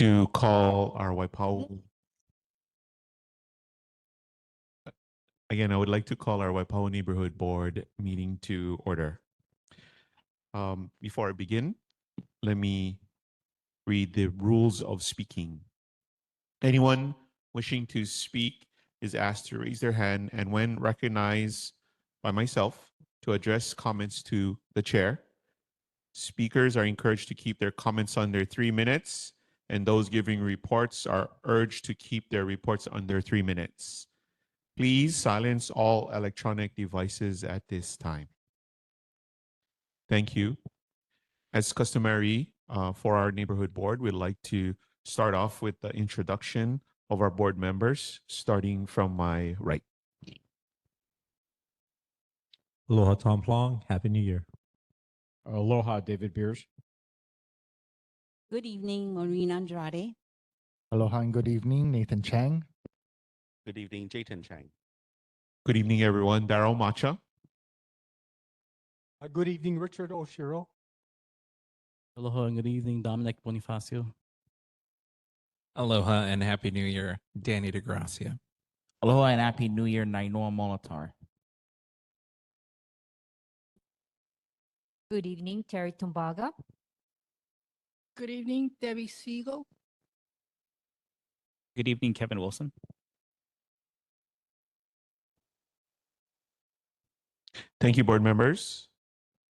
to call our Waipahu. Again, I would like to call our Waipahu Neighborhood Board meeting to order. Before I begin, let me read the rules of speaking. Anyone wishing to speak is asked to raise their hand, and when recognized by myself, to address comments to the chair. Speakers are encouraged to keep their comments under 3 minutes, and those giving reports are urged to keep their reports under 3 minutes. Please silence all electronic devices at this time. Thank you. As customary for our neighborhood board, we'd like to start off with the introduction of our board members, starting from my right. Aloha, Tom Plong. Happy New Year. Aloha, David Beers. Good evening, Maureen Andrade. Aloha and good evening, Nathan Chang. Good evening, Jayton Chang. Good evening, everyone. Darryl Macha. Good evening, Richard Oshiro. Aloha and good evening, Dominic Bonifacio. Aloha and Happy New Year, Danny DeGracia. Aloha and Happy New Year, Nainoa Molitor. Good evening, Terry Tumbaga. Good evening, Debbie Siegel. Good evening, Kevin Wilson. Thank you, board members.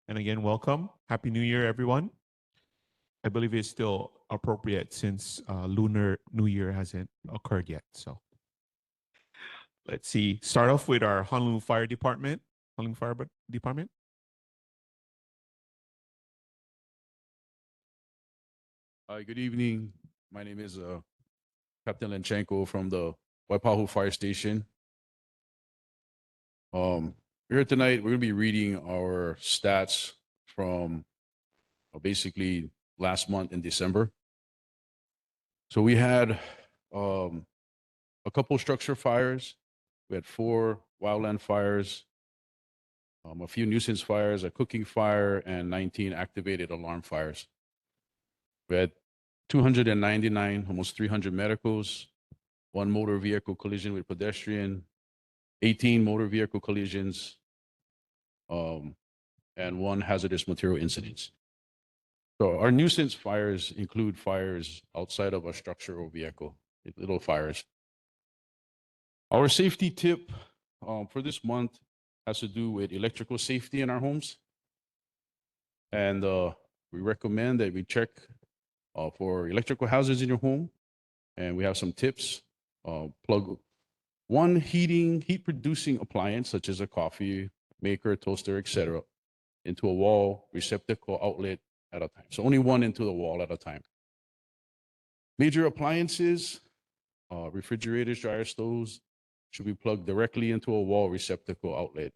And again, welcome. Happy New Year, everyone. I believe it's still appropriate since Lunar New Year hasn't occurred yet. So let's see. Start off with our Honolulu Fire Department. Honolulu Fire Department. Hi, good evening. My name is Captain Lenchenko from the Waipahu Fire Station. Here tonight, we're going to be reading our stats from basically last month in December. So we had a couple structure fires. We had 4 wildland fires, a few nuisance fires, a cooking fire, and 19 activated alarm fires. We had 299, almost 300 medicals, 1 motor vehicle collision with pedestrian, 18 motor vehicle collisions, and 1 hazardous material incidents. So our nuisance fires include fires outside of a structure or vehicle, little fires. Our safety tip for this month has to do with electrical safety in our homes. And we recommend that we check for electrical hazards in your home. And we have some tips. Plug one heat producing appliance, such as a coffee maker, toaster, etc., into a wall receptacle outlet at a time. So only one into the wall at a time. Major appliances, refrigerators, dryer stoves, should be plugged directly into a wall receptacle outlet.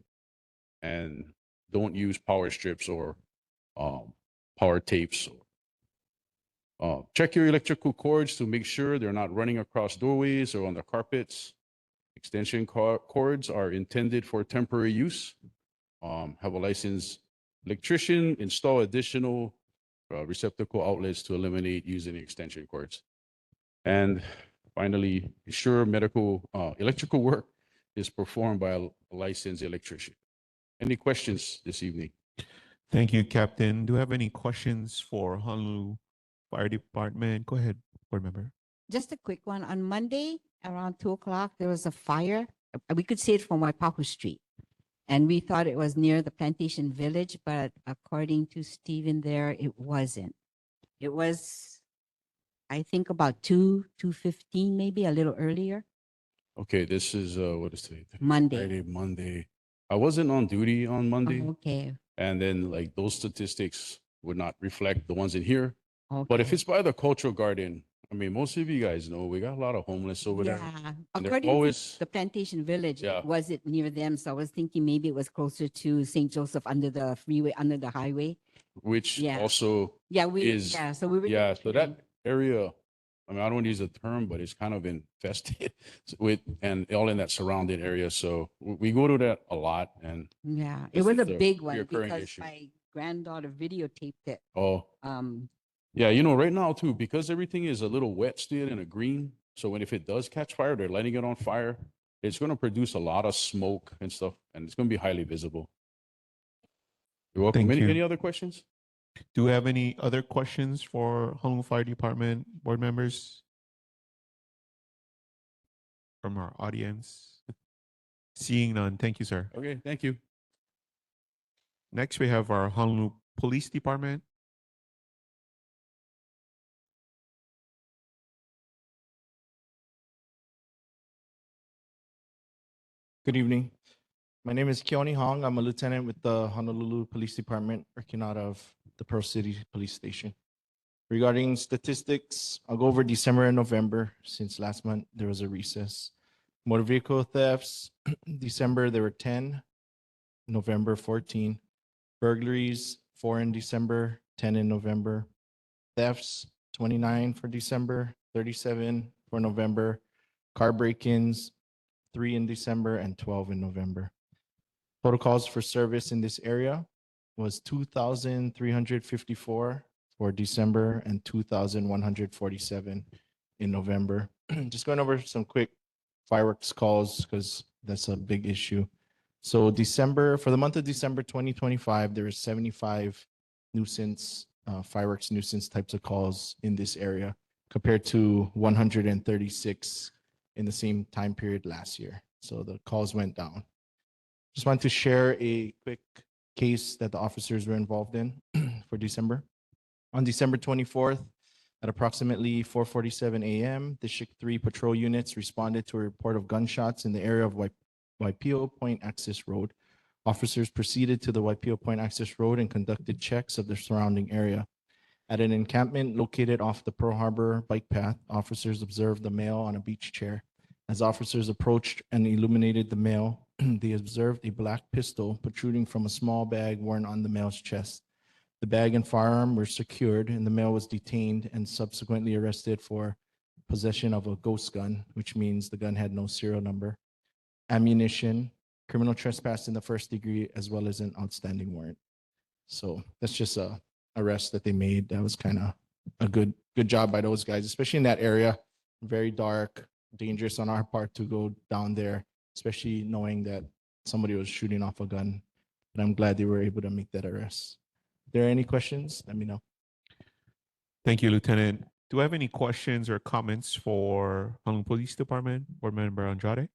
And don't use power strips or power tapes. Check your electrical cords to make sure they're not running across doorways or on the carpets. Extension cords are intended for temporary use. Have a licensed electrician install additional receptacle outlets to eliminate using extension cords. And finally, ensure electrical work is performed by a licensed electrician. Any questions this evening? Thank you, Captain. Do you have any questions for Honolulu Fire Department? Go ahead, board member. Just a quick one. On Monday, around 2 o'clock, there was a fire. We could see it from Waipahu Street. And we thought it was near the Plantation Village, but according to Stephen there, it wasn't. It was, I think, about 2:15, maybe a little earlier. Okay, this is, what is today? Monday. Friday, Monday. I wasn't on duty on Monday. Oh, okay. And then like those statistics would not reflect the ones in here. Okay. But if it's by the cultural garden, I mean, most of you guys know we got a lot of homeless over there. Yeah, And they're according always, to the Plantation Village, Yeah. it wasn't near them. So I was thinking maybe it was closer to St. Joseph under the freeway, under the highway. which Yeah. also Yeah, so we were. Yeah, so that area, I mean, I don't want to use the term, but it's kind of infested with, and all in that surrounding area. So we go to that a lot. And Yeah, it this was is a a big one reoccurring because issue. my granddaughter videotaped it. Oh, Yeah, right now too, because everything is a little wet still and a green. So if it does catch fire, they're lighting it on fire. It's going to produce a lot of smoke and stuff, and it's going to be highly visible. You're welcome. Thank you. Any other questions? Do we have any other questions for Honolulu Fire Department board members from our audience? Seeing none, thank you, sir. Okay, thank you. Next, we have our Honolulu Police Department. Good evening. My name is Keone Hong. I'm a lieutenant with the Honolulu Police Department, working out of the Pearl City Police Station. Regarding statistics, I'll go over December and November since last month there was a recess. Motor vehicle thefts, December there were 10, November 14. Burglaries, 4 in December, 10 in November. Thefts, 29 for December, 37 for November. Car break-ins, 3 in December and 12 in November. Total calls for service in this area was 2,354 for December and 2,147 in November. Just going over some quick fireworks calls because that's a big issue. So for the month of December 2025, there were 75 fireworks nuisance types of calls in this area compared to 136 in the same time period last year. So the calls went down. Just want to share a quick case that the officers were involved in for December. On December 24th, at approximately 4:47 a.m., District 3 patrol units responded to a report of gunshots in the area of Waipahu Point Access Road. Officers proceeded to the Waipahu Point Access Road and conducted checks of the surrounding area. At an encampment located off the Pearl Harbor bike path, officers observed a male on a beach chair. As officers approached and illuminated the male, they observed a black pistol protruding from a small bag worn on the male's chest. The bag and firearm were secured, and the male was detained and subsequently arrested for possession of a ghost gun, which means the gun had no serial number, ammunition, criminal trespass in the first degree, as well as an outstanding warrant. So that's just a arrest that they made. That was kind of a good job by those guys, especially in that area. Very dark, dangerous on our part to go down there, especially knowing that somebody was shooting off a gun. But I'm glad they were able to make that arrest. If there are any questions, let me know. Thank you, Lieutenant. Do I have any questions or comments for Honolulu Police Department Board Member Andrade?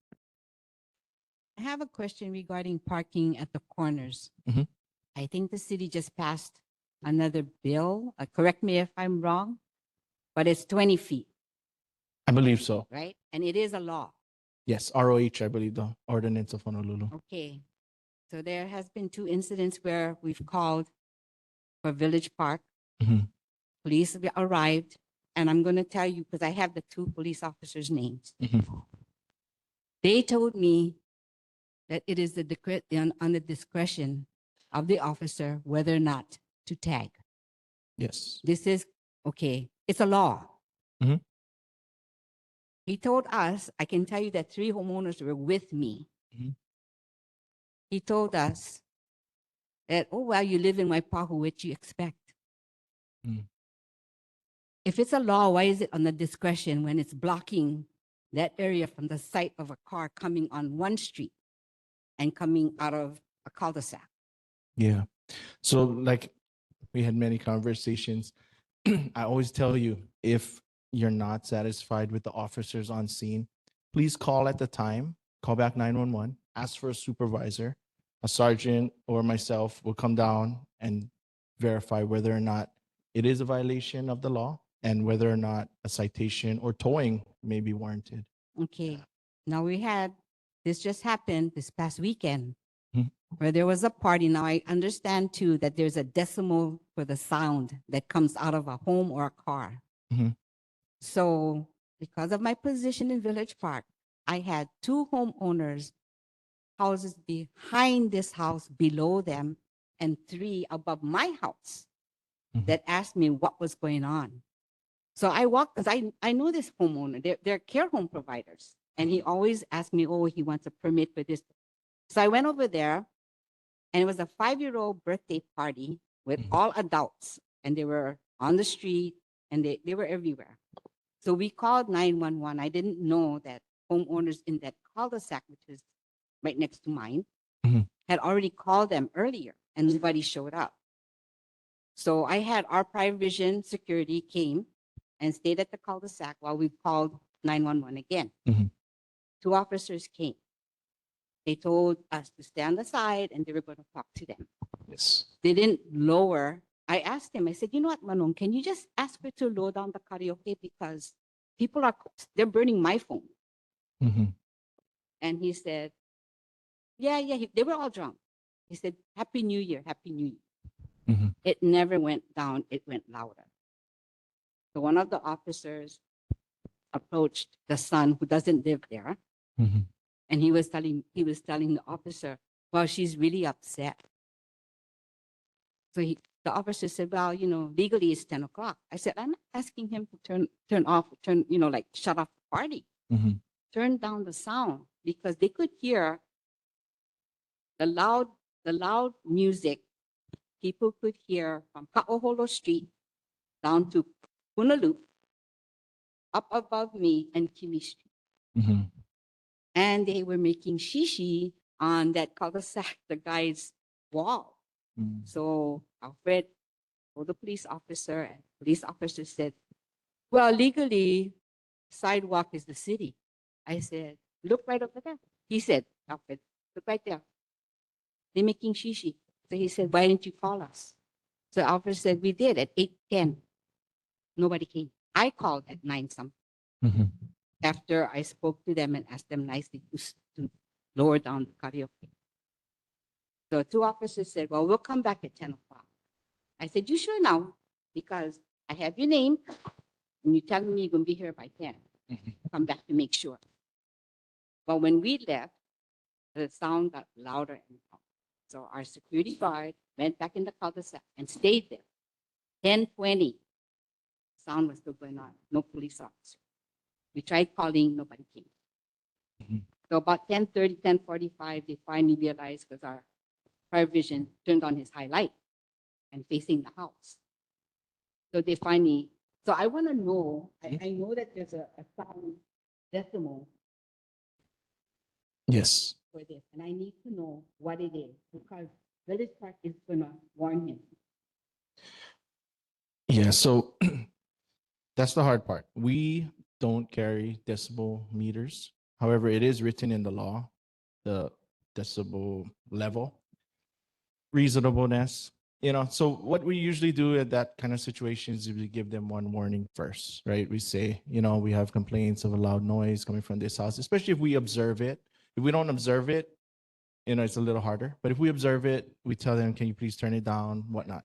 I have a question regarding parking at the corners. Mhm. I think the city just passed another bill. Correct me if I'm wrong, but it's 20 feet, I believe so. right? And it is a law. Yes, ROH, I believe, the ordinance of Honolulu. Okay. So there has been 2 incidents where we've called for Village Park. Mhm. Police have arrived, and I'm going to tell you because I have the 2 police officers' names. Mhm. They told me that it is on the discretion of the officer whether or not to tag. Yes. This is, okay, it's a law. Mhm. He told us, I can tell you that 3 homeowners were with me. Mhm. He told us that, oh, well, you live in Waipahu, what you expect? Mm. If it's a law, why is it on the discretion when it's blocking that area from the sight of a car coming on one street and coming out of a cul-de-sac? Yeah. So like we had many conversations. I always tell you, if you're not satisfied with the officers on scene, please call at the time, call back 911, ask for a supervisor, a sergeant or myself will come down and verify whether or not it is a violation of the law and whether or not a citation or towing may be warranted. Okay. Now this just happened this past weekend Mhm. where there was a party. Now I understand too that there's a decimal for the sound that comes out of a home or a car. Mhm. So because of my position in Village Park, I had 2 homeowners, houses behind this house, below them, and 3 above my house Mhm. that asked me what was going on. So I walked, because I know this homeowner, they're care home providers. And he always asked me, oh, he wants a permit for this. So I went over there, and it was a 5-year-old birthday party with Mhm. all adults. And they were on the street, and they were everywhere. So we called 911. I didn't know that homeowners in that cul-de-sac, which is right next to mine, Mhm. had already called them earlier, and nobody showed up. So I had our private vision security came and stayed at the cul-de-sac while we called 911 again. Mhm. 2 officers came. They told us to stand aside and they were going to talk to them. Yes. They didn't lower. I asked him, I said, you know what, Manong, can you just ask her to lower down the karaoke because they're burning my phone. Mhm. And he said, yeah, they were all drunk. He said, Happy New Year, Happy New Year. Mhm. It never went down, it went louder. So one of the officers approached the son who doesn't live there, Mhm. and he was telling the officer, well, she's really upset. So the officer said, well, legally it's 10 o'clock. I said, I'm not asking him to like shut off the party. Mhm. Turn down the sound because they could hear the loud music. People could hear from Ka'oholo Street down to Punaloo, up above me and Kimi Street. Mhm. And they were making shishi on that cul-de-sac, the guy's wall. Mhm. So Alfred told the police officer, and the police officer said, well, legally, sidewalk is the city. I said, look right over there. He said, Alfred, look right there. They're making shishi. So he said, why didn't you call us? So Alfred said, we did at 8:10. Nobody came. I called at 9 something Mhm. after I spoke to them and asked them nicely to lower down the karaoke. So 2 officers said, well, we'll come back at 10 o'clock. I said, you sure now? Because I have your name and you telling me you're going to be here by 10. Come back to make sure. But when we left, the sound got louder and louder. So our security guard went back in the cul-de-sac and stayed there. 10:20, sound was still going on. No police officer. We tried calling, nobody came. Mhm. So about 10:30, 10:45, they finally realized because our private vision turned on his highlight and facing the house. So they finally, so I want to know, I know that there's a sound decimal Yes. for this, and I need to know what it is because Village Park is going to warn him. Yeah. So that's the hard part. We don't carry decibel meters. However, it is written in the law, the decibel level, reasonableness. So what we usually do at that kind of situations is we give them one warning first, right? We say, we have complaints of a loud noise coming from this house, especially if we observe it. If we don't observe it, it's a little harder. But if we observe it, we tell them, can you please turn it down, whatnot.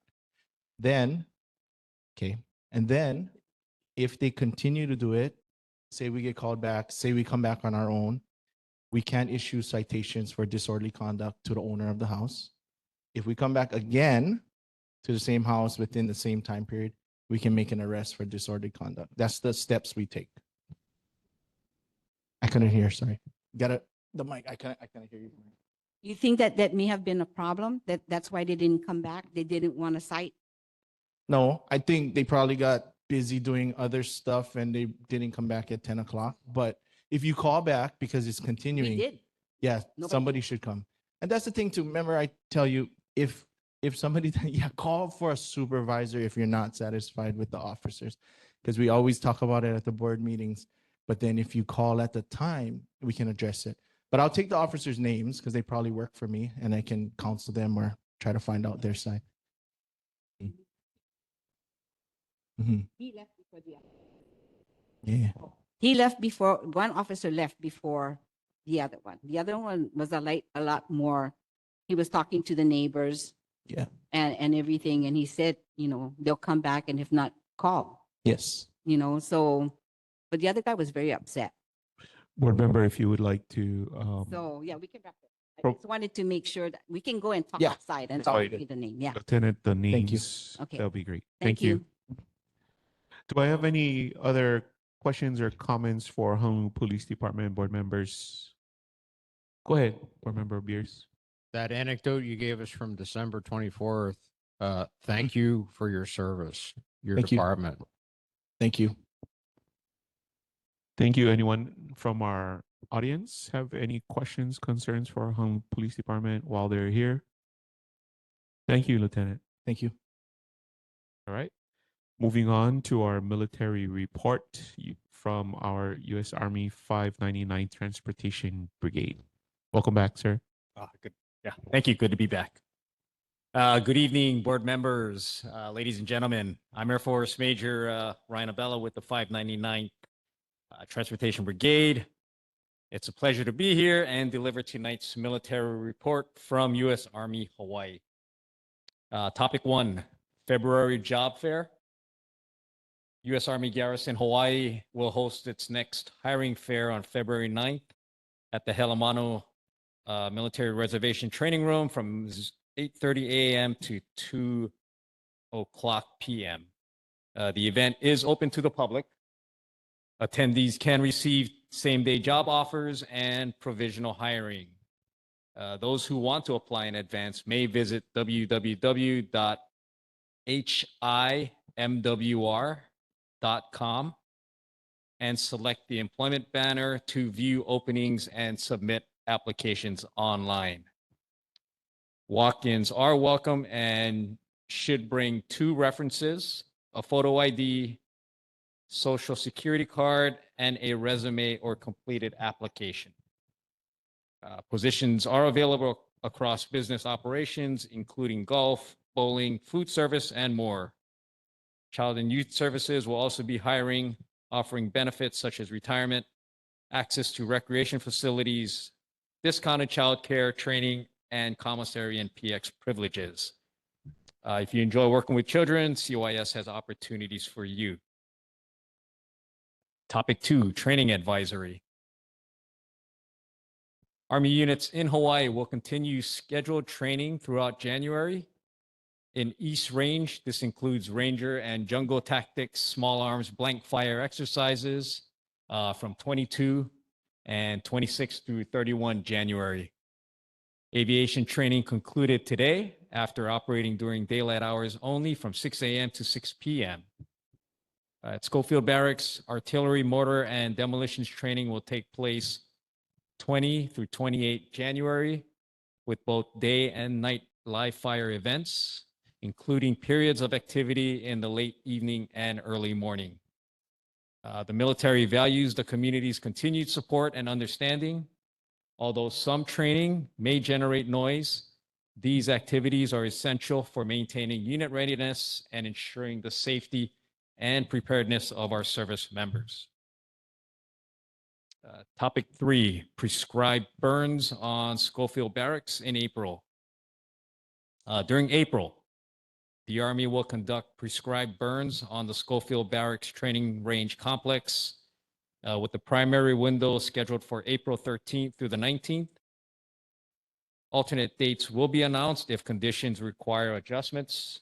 Then, okay. And then if they continue to do it, say we get called back, say we come back on our own, we can issue citations for disorderly conduct to the owner of the house. If we come back again to the same house within the same time period, we can make an arrest for disorderly conduct. That's the steps we take. I couldn't hear, sorry. Got it. The mic, I couldn't hear you. You think that may have been a problem? That's why they didn't come back? They didn't want to cite? No, I think they probably got busy doing other stuff and they didn't come back at 10 o'clock. But if you call back because it's We continuing, did. yeah, Nobody somebody should come. And that's the thing too. Remember, I tell you, if somebody, yeah, call for a supervisor if you're not satisfied with the officers, because we always talk about it at the board meetings. But then if you call at the time, we can address it. But I'll take the officers' names because they probably work for me, and I can counsel them or try to find out their side. Mhm. He left before the other. Yeah. He left before, one officer left before the other one. The other one was a lot more, he was talking to the neighbors. Yeah. And everything. And he said, they'll come back and if not, call, Yes. so, but the other guy was very upset. Board member, if you would like to So yeah, we can wrap it. I Pro- just wanted to make sure that we can go and talk Yeah. outside and Sorry. talk the name. Yeah. Lieutenant the Thank you. names, Okay. that'll be great. Thank you. Do I have any other questions or comments for Honolulu Police Department board members? Go ahead, board member Beers. That anecdote you gave us from December 24th, thank you for your service. your Thank you. department. Thank you. Thank you. Anyone from our audience have any questions, concerns for our Hung Police Department while they're here? Thank you, Lieutenant. Thank you. All right. Moving on to our military report from our U.S. Army 599th Transportation Brigade. Welcome back, sir. Good. Yeah, thank you. Good to be back. Good evening, board members, ladies and gentlemen. I'm Air Force Major Ryan Abella with the 599th Transportation Brigade. It's a pleasure to be here and deliver tonight's military report from U.S. Army Hawaii. Topic 1, February job fair. U.S. Army Garrison Hawaii will host its next hiring fair on February 9th at the Helamano Military Reservation Training Room from 8:30 a.m. to 2 o'clock p.m. The event is open to the public. Attendees can receive same-day job offers and provisional hiring. Those who want to apply in advance may visit www.himwr.com and select the employment banner to view openings and submit applications online. Walk-ins are welcome and should bring 2 references, a photo ID, social security card, and a resume or completed application. Positions are available across business operations, including golf, bowling, food service, and more. Child and Youth Services will also be hiring, offering benefits such as retirement, access to recreation facilities, discounted childcare, training, and commissary and PX privileges. If you enjoy working with children, COIS has opportunities for you. Topic 2, training advisory. Army units in Hawaii will continue scheduled training throughout January. In East Range, this includes Ranger and Jungle Tactics small arms blank fire exercises from 22 and 26 through 31 January. Aviation training concluded today after operating during daylight hours only from 6 a.m. to 6 p.m. At Schofield Barracks, artillery, mortar, and demolitions training will take place 20 through 28 January with both day and night live fire events, including periods of activity in the late evening and early morning. The military values the community's continued support and understanding. Although some training may generate noise, these activities are essential for maintaining unit readiness and ensuring the safety and preparedness of our service members. Topic 3, prescribed burns on Schofield Barracks in April. During April, the Army will conduct prescribed burns on the Schofield Barracks Training Range Complex with the primary window scheduled for April 13th through the 19th. Alternate dates will be announced if conditions require adjustments.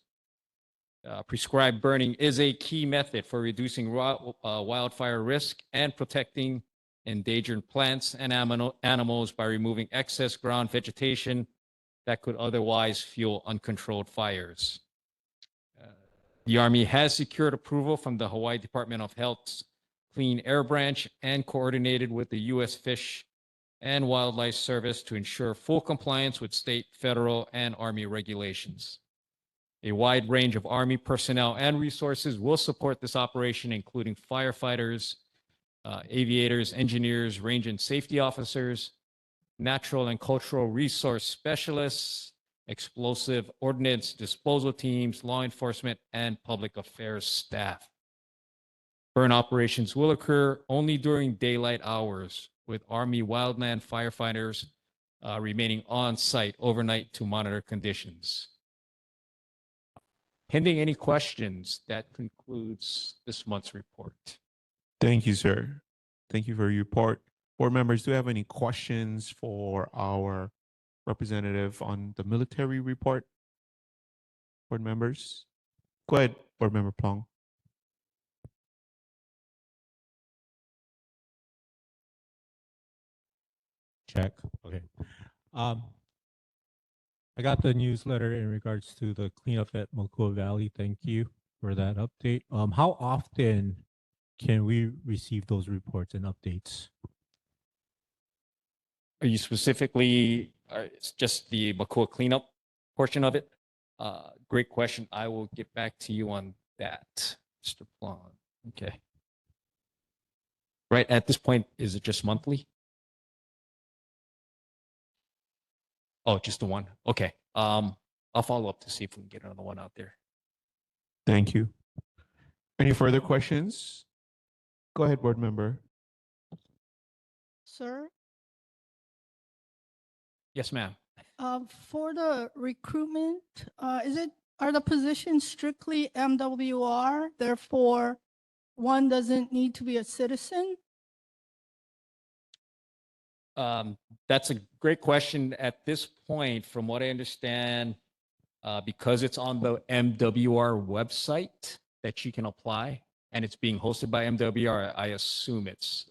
Prescribed burning is a key method for reducing wildfire risk and protecting endangered plants and animals by removing excess ground vegetation that could otherwise fuel uncontrolled fires. The Army has secured approval from the Hawaii Department of Health's Clean Air Branch and coordinated with the U.S. Fish and Wildlife Service to ensure full compliance with state, federal, and Army regulations. A wide range of Army personnel and resources will support this operation, including firefighters, aviators, engineers, range and safety officers, natural and cultural resource specialists, explosive ordnance disposal teams, law enforcement, and public affairs staff. Burn operations will occur only during daylight hours, with Army wildland firefighters remaining on site overnight to monitor conditions. Pending any questions, that concludes this month's report. Thank you, sir. Thank you for your report. Board members, do you have any questions for our representative on the military report? Board members? Go ahead, Board Member Plong. Check. Okay. I got the newsletter in regards to the cleanup at Mokoa Valley. Thank you. for that update. How often can we receive those reports and updates? Are you specifically, it's just the Makua cleanup portion of it? Great question. I will get back to you on that, Mr. Plon. Okay. Right at this point, is it just monthly? Oh, just the one. Okay. I'll follow up to see if we can get another one out there. Thank you. Any further questions? Go ahead, board member. Sir, Yes, ma'am. for the recruitment, are the positions strictly MWR? Therefore, one doesn't need to be a citizen? That's a great question. At this point, from what I understand, because it's on the MWR website that you can apply and it's being hosted by MWR, I assume it's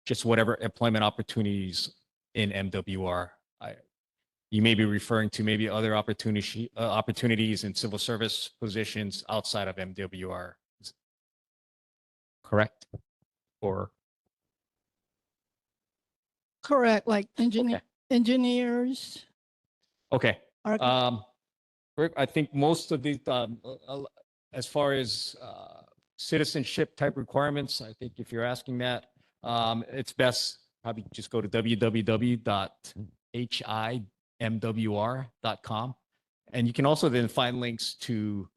just whatever employment opportunities in MWR. You may be referring to maybe other opportunities in civil service positions outside of MWR. Correct? Or Correct, like engineers. okay. Arch- I think most of the, as far as citizenship type requirements, I think if you're asking that, it's best probably just go to www.himwr.com. And you can also then find links to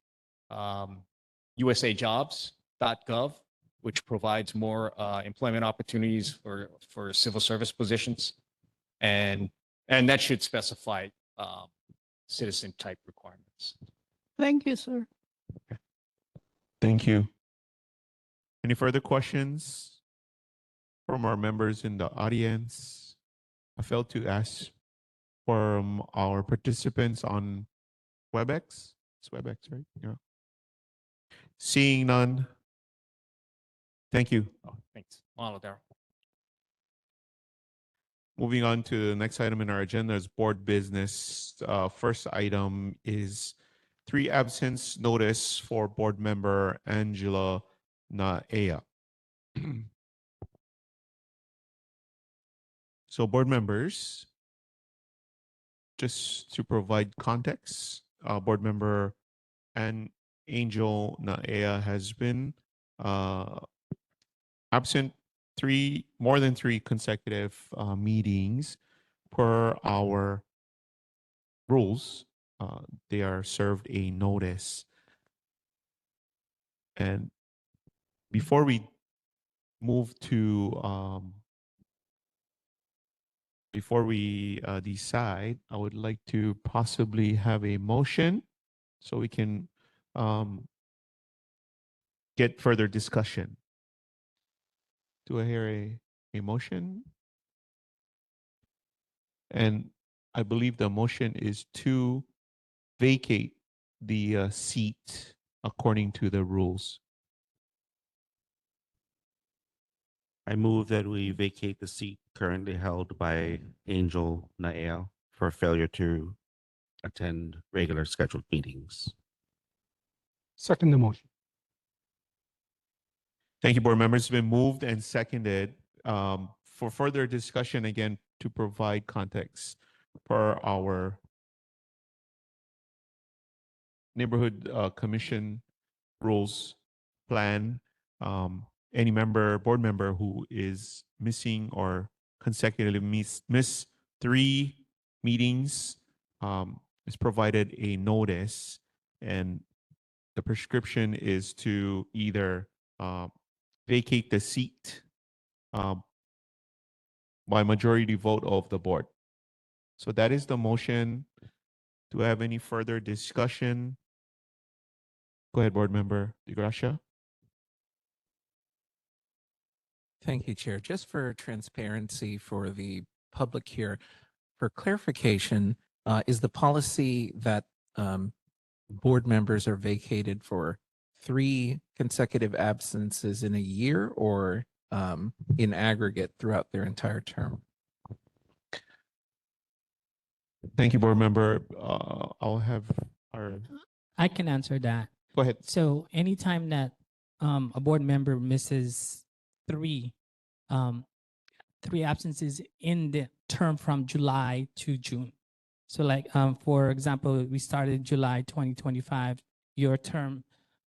usajobs.gov, which provides more employment opportunities for civil service positions. And that should specify citizen type requirements. Thank you, sir. Thank you. Any further questions from our members in the audience? I failed to ask from our participants on WebEx. It's WebEx, right? Yeah. Seeing none. Thank you. Oh, thanks. Mahalo, Darryl. Moving on to the next item in our agenda is board business. First item is 3 absence notice for board member Angela Naea. So board members, just to provide context, board member and Angel Naea has been absent more than three consecutive meetings per our rules. They are served a notice. And before we move to decide, I would like to possibly have a motion so we can get further discussion. Do I hear a motion? And I believe the motion is to vacate the seat according to the rules. I move that we vacate the seat currently held by Angel Nael for failure to attend regular scheduled meetings. Second the motion. Thank you, board members. It's been moved and seconded. For further discussion, again, to provide context per our neighborhood commission rules plan, any board member who is missing or consecutively miss 3 meetings is provided a notice, and the prescription is to either vacate the seat by majority vote of the board. So that is the motion. Do I have any further discussion? Go ahead, board member DeGracia. Thank you, Chair. Just for transparency for the public here, for clarification, is the policy that board members are vacated for 3 consecutive absences in a year, or in aggregate throughout their entire term? Thank you, board member. I'll have our. I can answer that. Go ahead. So anytime that a board member misses three um, three absences in the term from July to June. So like for example, we started July 2025.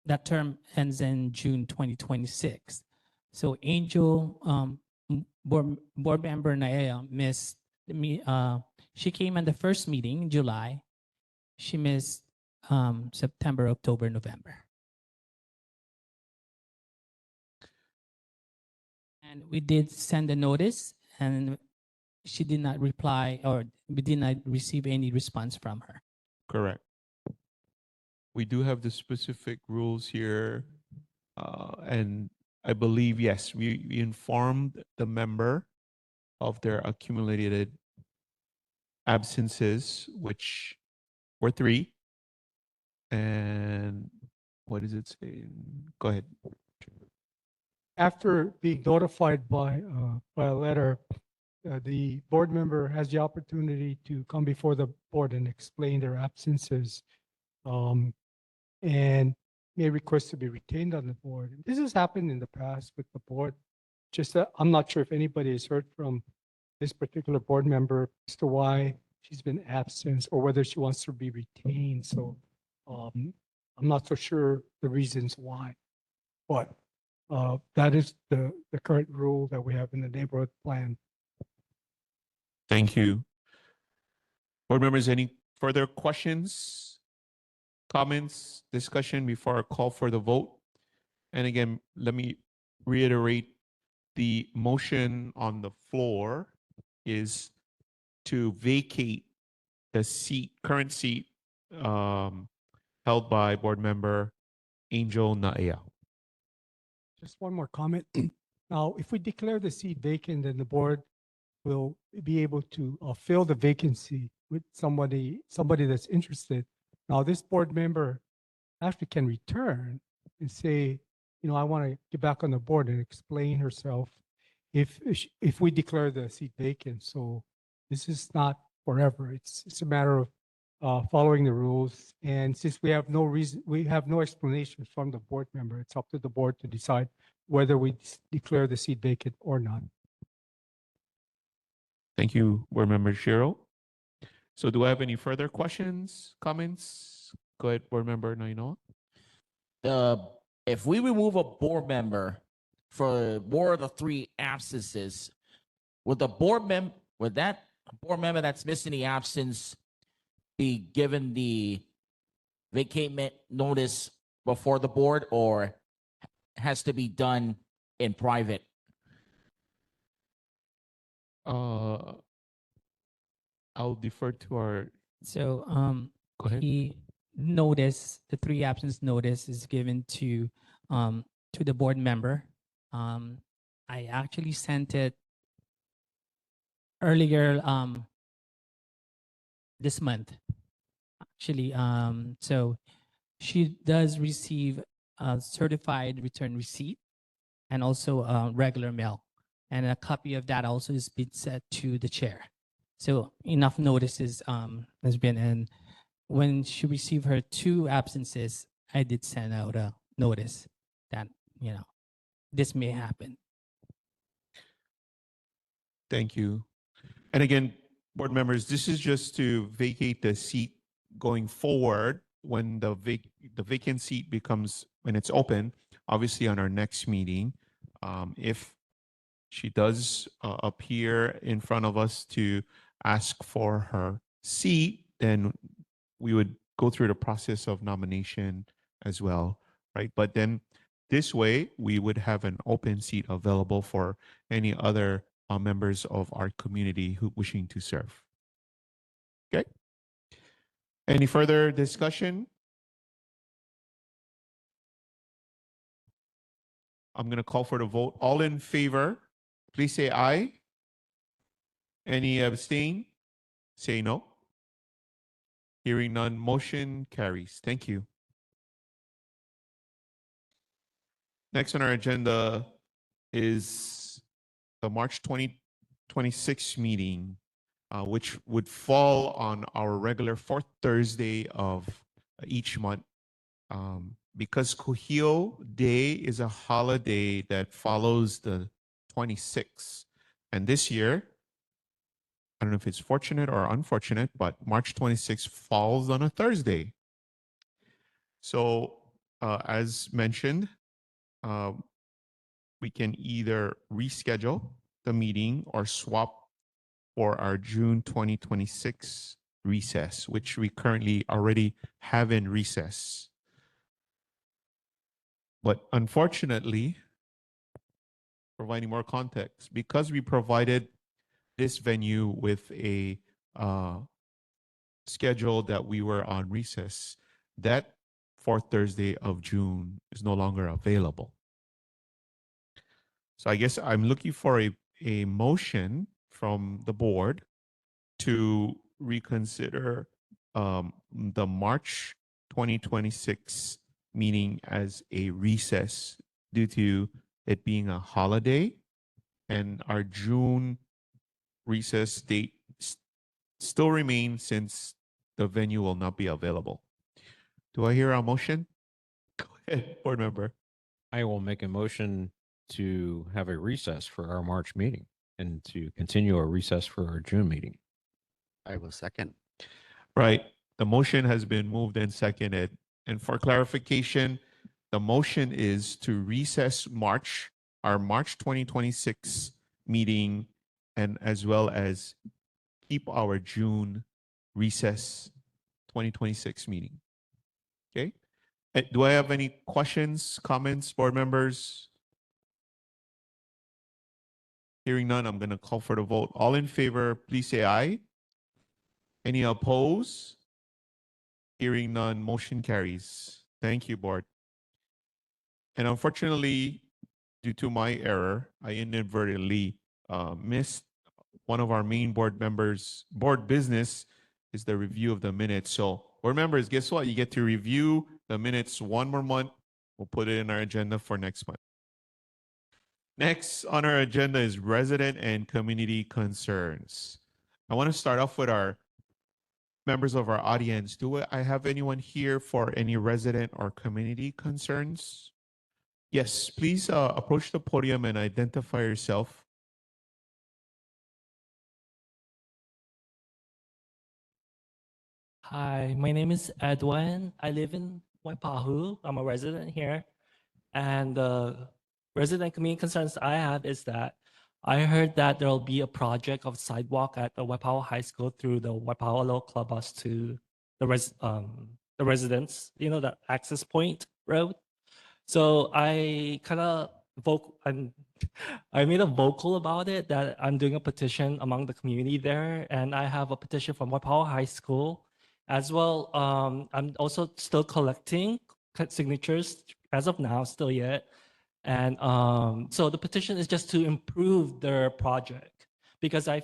That term ends in June 2026. So Angel board member Naya missed me. She came on the first meeting in July. She missed September, October, November. And we did send a notice, and she did not reply, or we did not receive any response from her. Correct. We do have the specific rules here. And I believe, yes, we informed the member of their accumulated absences, which were 3. And what does it say? Go ahead. After being notified by a letter, the board member has the opportunity to come before the board and explain their absences, and may request to be retained on the board. This has happened in the past with the board. Just that I'm not sure if anybody has heard from this particular board member as to why she's been absent or whether she wants to be retained. So I'm not so sure the reasons why, but that is the current rule that we have in the neighborhood plan. Thank you. Board members, any further questions, comments, discussion before I call for the vote? And again, let me reiterate, the motion on the floor is to vacate the current seat held by board member Angel Naea. Just one more comment. Now, if we declare the seat vacant, then the board will be able to fill the vacancy with somebody that's interested. Now, this board member actually can return and say, I want to get back on the board and explain herself if we declare the seat vacant. So this is not forever. It's a matter of following the rules. And since we have no explanation from the board member, it's up to the board to decide whether we declare the seat vacant or not. Thank you, board member Shiro. So do I have any further questions, comments? Go ahead, board member Nainoa. If we remove a board member for more of the 3 absences, would that board member that's missing the absence be given the vacate notice before the board, or has to be done in private? I'll defer to our. So Go ahead. the 3 absence notice is given to the board member. I actually sent it earlier this month. Actually, so she does receive a certified return receipt and also regular mail, and a copy of that also is been sent to the chair. So enough notices has been, and when she received her 2 absences, I did send out a notice that this may happen. Thank you. And again, board members, this is just to vacate the seat going forward when the vacant seat becomes, when it's open, obviously on our next meeting. If she does appear in front of us to ask for her seat, then we would go through the process of nomination as well, right? But then this way, we would have an open seat available for any other members of our community who wishing to serve. Okay. Any further discussion? I'm going to call for the vote. All in favor, please say aye. Any abstain? Say no. Hearing none, motion carries. Thank you. Next on our agenda is the March 2026 meeting, which would fall on our regular 4th Thursday of each month. because Kuhio Day is a holiday that follows the 26th. And this year, I don't know if it's fortunate or unfortunate, but March 26th falls on a Thursday. So, as mentioned, uh, we can either reschedule the meeting or swap for our June 2026 recess, which we currently already have in recess. But unfortunately, providing more context, because we provided this venue with a schedule that we were on recess, that fourth Thursday of June is no longer available. So I guess I'm looking for a motion from the board to reconsider the March 2026 meeting as a recess due to it being a holiday, and our June recess date still remains since the venue will not be available. Do I hear a motion? Go ahead, board member. I will make a motion to have a recess for our March meeting and to continue a recess for our June meeting. I will second. Right. The motion has been moved and seconded. And for clarification, the motion is to recess our March 2026 meeting, and as well as keep our June recess 2026 meeting. Okay. Do I have any questions, comments, board members? Hearing none, I'm going to call for the vote. All in favor, please say aye. Any opposed? Hearing none, motion carries. Thank you, board. And unfortunately, due to my error, I inadvertently missed one of our main board members. Board business is the review of the minutes. So, board members, guess what? You get to review the minutes one more month. We'll put it in our agenda for next month. Next on our agenda is resident and community concerns. I want to start off with our members of our audience. Do I have anyone here for any resident or community concerns? Yes, please approach the podium and identify yourself. Hi, my name is Edwin. I live in Waipahu. I'm a resident here. And the resident community concerns I have is that I heard that there'll be a project of sidewalk at the Waipahu High School through the Waipahu Low Clubhouse to the residents, you know, the access point road. So I kind of I made a vocal about it that I'm doing a petition among the community there, and I have a petition from Waipahu High School as well. I'm also still collecting signatures as of now, still yet. And so the petition is just to improve their project because I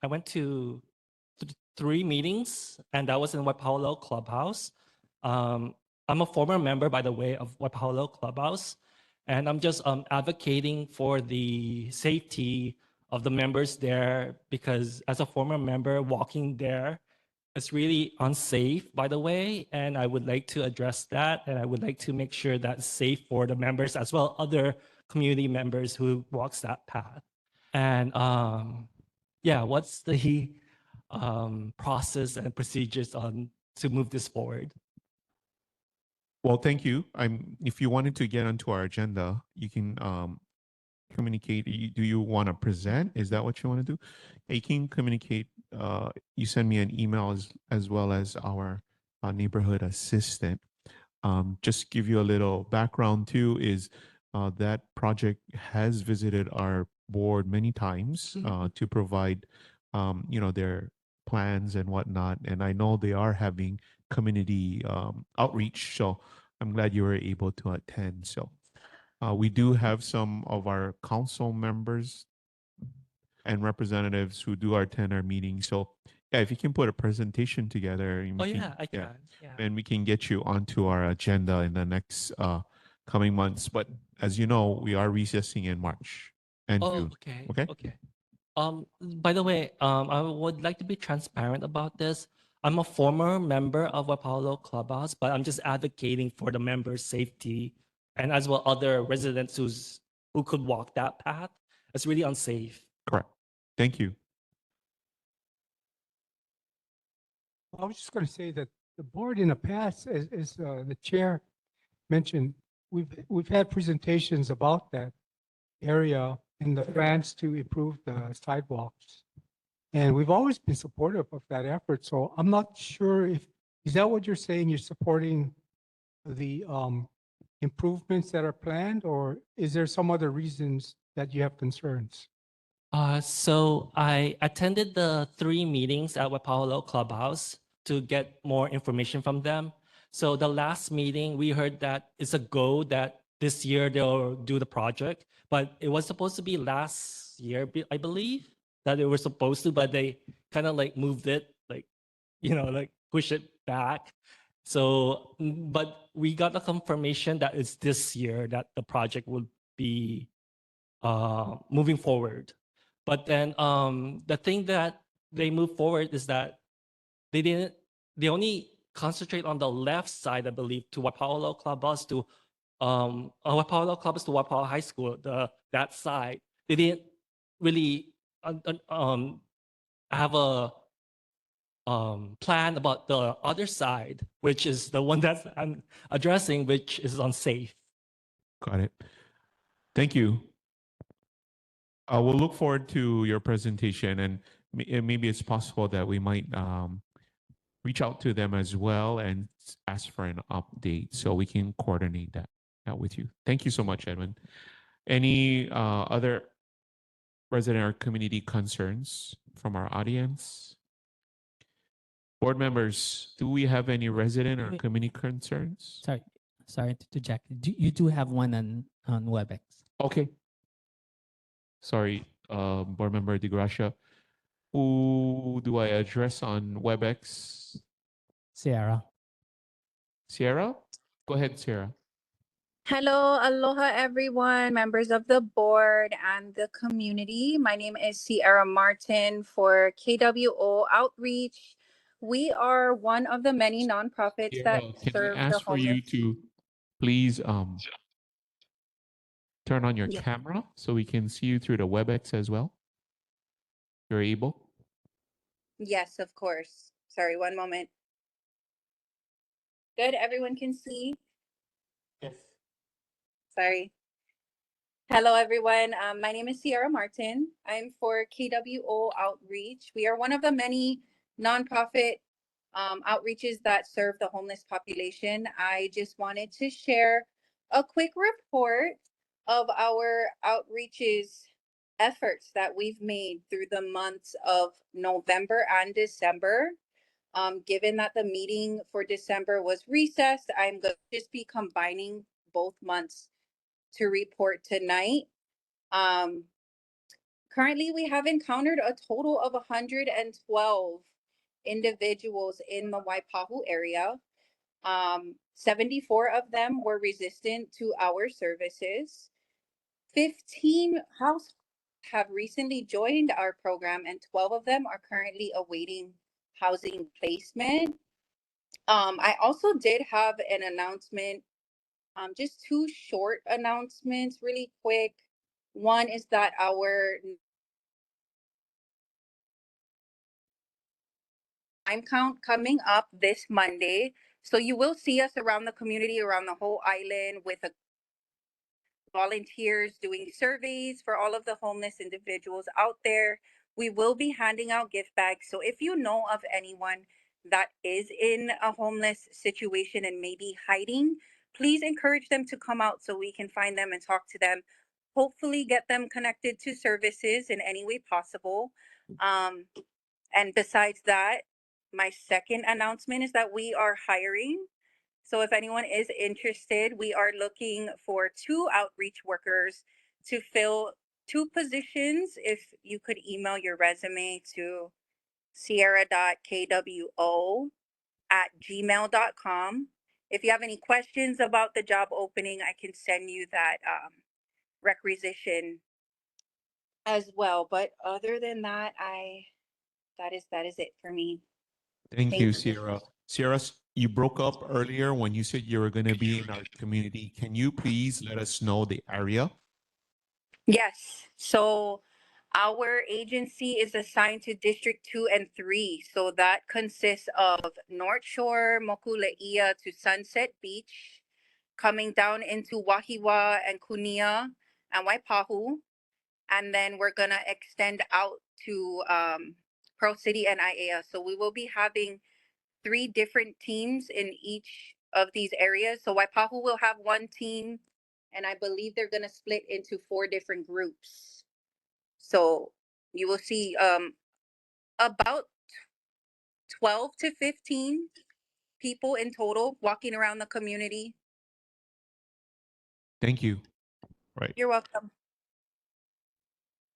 went to 3 meetings, and that was in Waipahu Clubhouse. I'm a former member, by the way, of Waipahu Clubhouse, and I'm just advocating for the safety of the members there because as a former member walking there, it's really unsafe, by the way, and I would like to address that, and I would like to make sure that's safe for the members as well, other community members who walks that path. And yeah, what's the process and procedures on to move this forward? Well, thank you. If you wanted to get onto our agenda, you can communicate. Do you want to present? Is that what you want to do? You can communicate. You send me an email as well as our neighborhood assistant. Just give you a little background too is that project has visited our board many times to provide, their plans and whatnot. And I know they are having community outreach. So I'm glad you were able to attend. So we do have some of our council members and representatives who do attend our meetings. So yeah, if you can put a presentation together, I can. Yeah. and we can get you onto our agenda in the next coming months. But as you know, we are recessing in March and June. Okay. By the way, I would like to be transparent about this. I'm a former member of Waipahu Clubhouse, but I'm just advocating for the members' safety and as well other residents who could walk that path. It's really unsafe. Correct. Thank you. I was just going to say that the board in the past, as the chair mentioned, we've had presentations about that area and the plans to improve the sidewalks. And we've always been supportive of that effort. So I'm not sure if, is that what you're saying? You're supporting the improvements that are planned, or is there some other reasons that you have concerns? So I attended the 3 meetings at Waipahu Clubhouse to get more information from them. So the last meeting, we heard that it's a go that this year they'll do the project, but it was supposed to be last year, I believe, that they were supposed to, but they kind of like moved it, like, like push it back. So, but we got a confirmation that it's this year that the project will be moving forward. But then the thing that they moved forward is that they only concentrate on the left side, I believe, to Waipahu Clubhouse to Waipahu Clubhouse to Waipahu High School, that side. They didn't really have a plan about the other side, which is the one that I'm addressing, which is unsafe. Got it. Thank you. We'll look forward to your presentation, and maybe it's possible that we might reach out to them as well and ask for an update so we can coordinate that with you. Thank you so much, Edwin. Any other resident or community concerns from our audience? Board members, do we have any resident or Wait. community concerns? Sorry to Jack. You do have one on WebEx. Okay. Sorry, Board Member DeGracia. Who do I address on WebEx? Sierra. Sierra? Go ahead, Sierra. Hello, aloha everyone, members of the board and the community. My name is Sierra Martin for KWO Outreach. We are one of the many nonprofits Sierra, that can I serve the ask for you homeless. to please turn on your Yes. camera so we can see you through the WebEx as well? You're able? Yes, of course. Sorry, one moment. Good, everyone can see? Yes. Sorry. Hello, everyone. My name is Sierra Martin. I'm for KWO Outreach. We are one of the many nonprofit outreaches that serve the homeless population. I just wanted to share a quick report of our outreaches efforts that we've made through the months of November and December. Given that the meeting for December was recessed, I'm going to just be combining both months to report tonight. Currently, we have encountered a total of 112 individuals in the Waipahu area. 74 of them were resistant to our services. 15 households have recently joined our program, and 12 of them are currently awaiting housing placement. I also did have an announcement, just 2 short announcements, really quick. One is that our time count coming up this Monday. So you will see us around the community, around the whole island with volunteers doing surveys for all of the homeless individuals out there. We will be handing out gift bags. So if you know of anyone that is in a homeless situation and maybe hiding, please encourage them to come out so we can find them and talk to them. Hopefully get them connected to services in any way possible. And besides that, my second announcement is that we are hiring. So if anyone is interested, we are looking for 2 outreach workers to fill 2 positions. If you could email your resume to sierra.kwo@gmail.com. If you have any questions about the job opening, I can send you that requisition as well. But other than that, that is it for me. Thank Thank you, you. Sierra. Sierra, you broke up earlier when you said you were going to be in our community. Can you please let us know the area? Yes. So our agency is assigned to District 2 and 3. So that consists of North Shore, Mokuleia to Sunset Beach, coming down into Wahiwa and Kunia and Waipahu. And then we're going to extend out to Pearl City and Aiea. So we will be having 3 different teams in each of these areas. So Waipahu will have one team, and I believe they're going to split into 4 different groups. So you will see about 12 to 15 people in total walking around the community. Thank you. Right. You're welcome.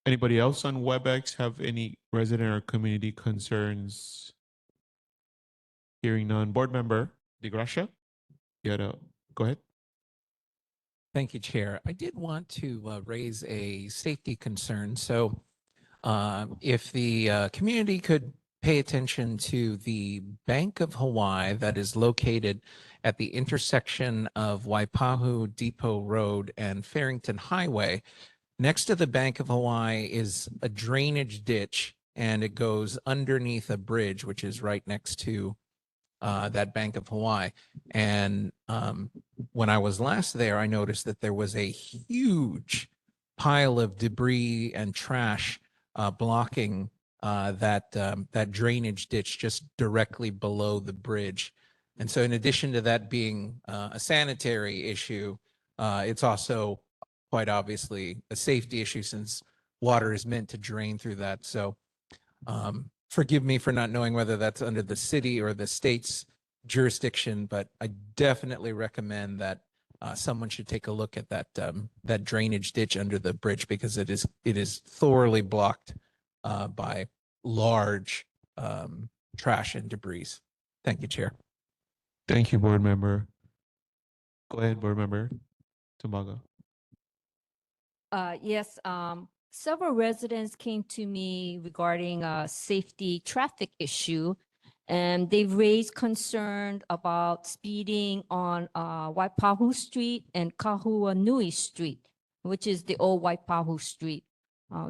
Anybody else on WebEx have any resident or community concerns? Hearing none. Board member DeGracia, you had a, go ahead. Thank you, Chair. I did want to raise a safety concern. So if the community could pay attention to the Bank of Hawaii that is located at the intersection of Waipahu Depot Road and Farrington Highway. Next to the Bank of Hawaii is a drainage ditch, and it goes underneath a bridge, which is right next to that Bank of Hawaii. And when I was last there, I noticed that there was a huge pile of debris and trash blocking that drainage ditch just directly below the bridge. And so in addition to that being a sanitary issue, it's also quite obviously a safety issue since water is meant to drain through that. So forgive me for not knowing whether that's under the city or the state's jurisdiction, but I definitely recommend that someone should take a look at that drainage ditch under the bridge because it is thoroughly blocked by large trash and debris. Thank you, Chair. Thank you, board member. Go ahead, board member Tumaga. Yes, several residents came to me regarding a safety traffic issue, and they've raised concern about speeding on Waipahu Street and Kahua Nui Street, which is the old Waipahu Street.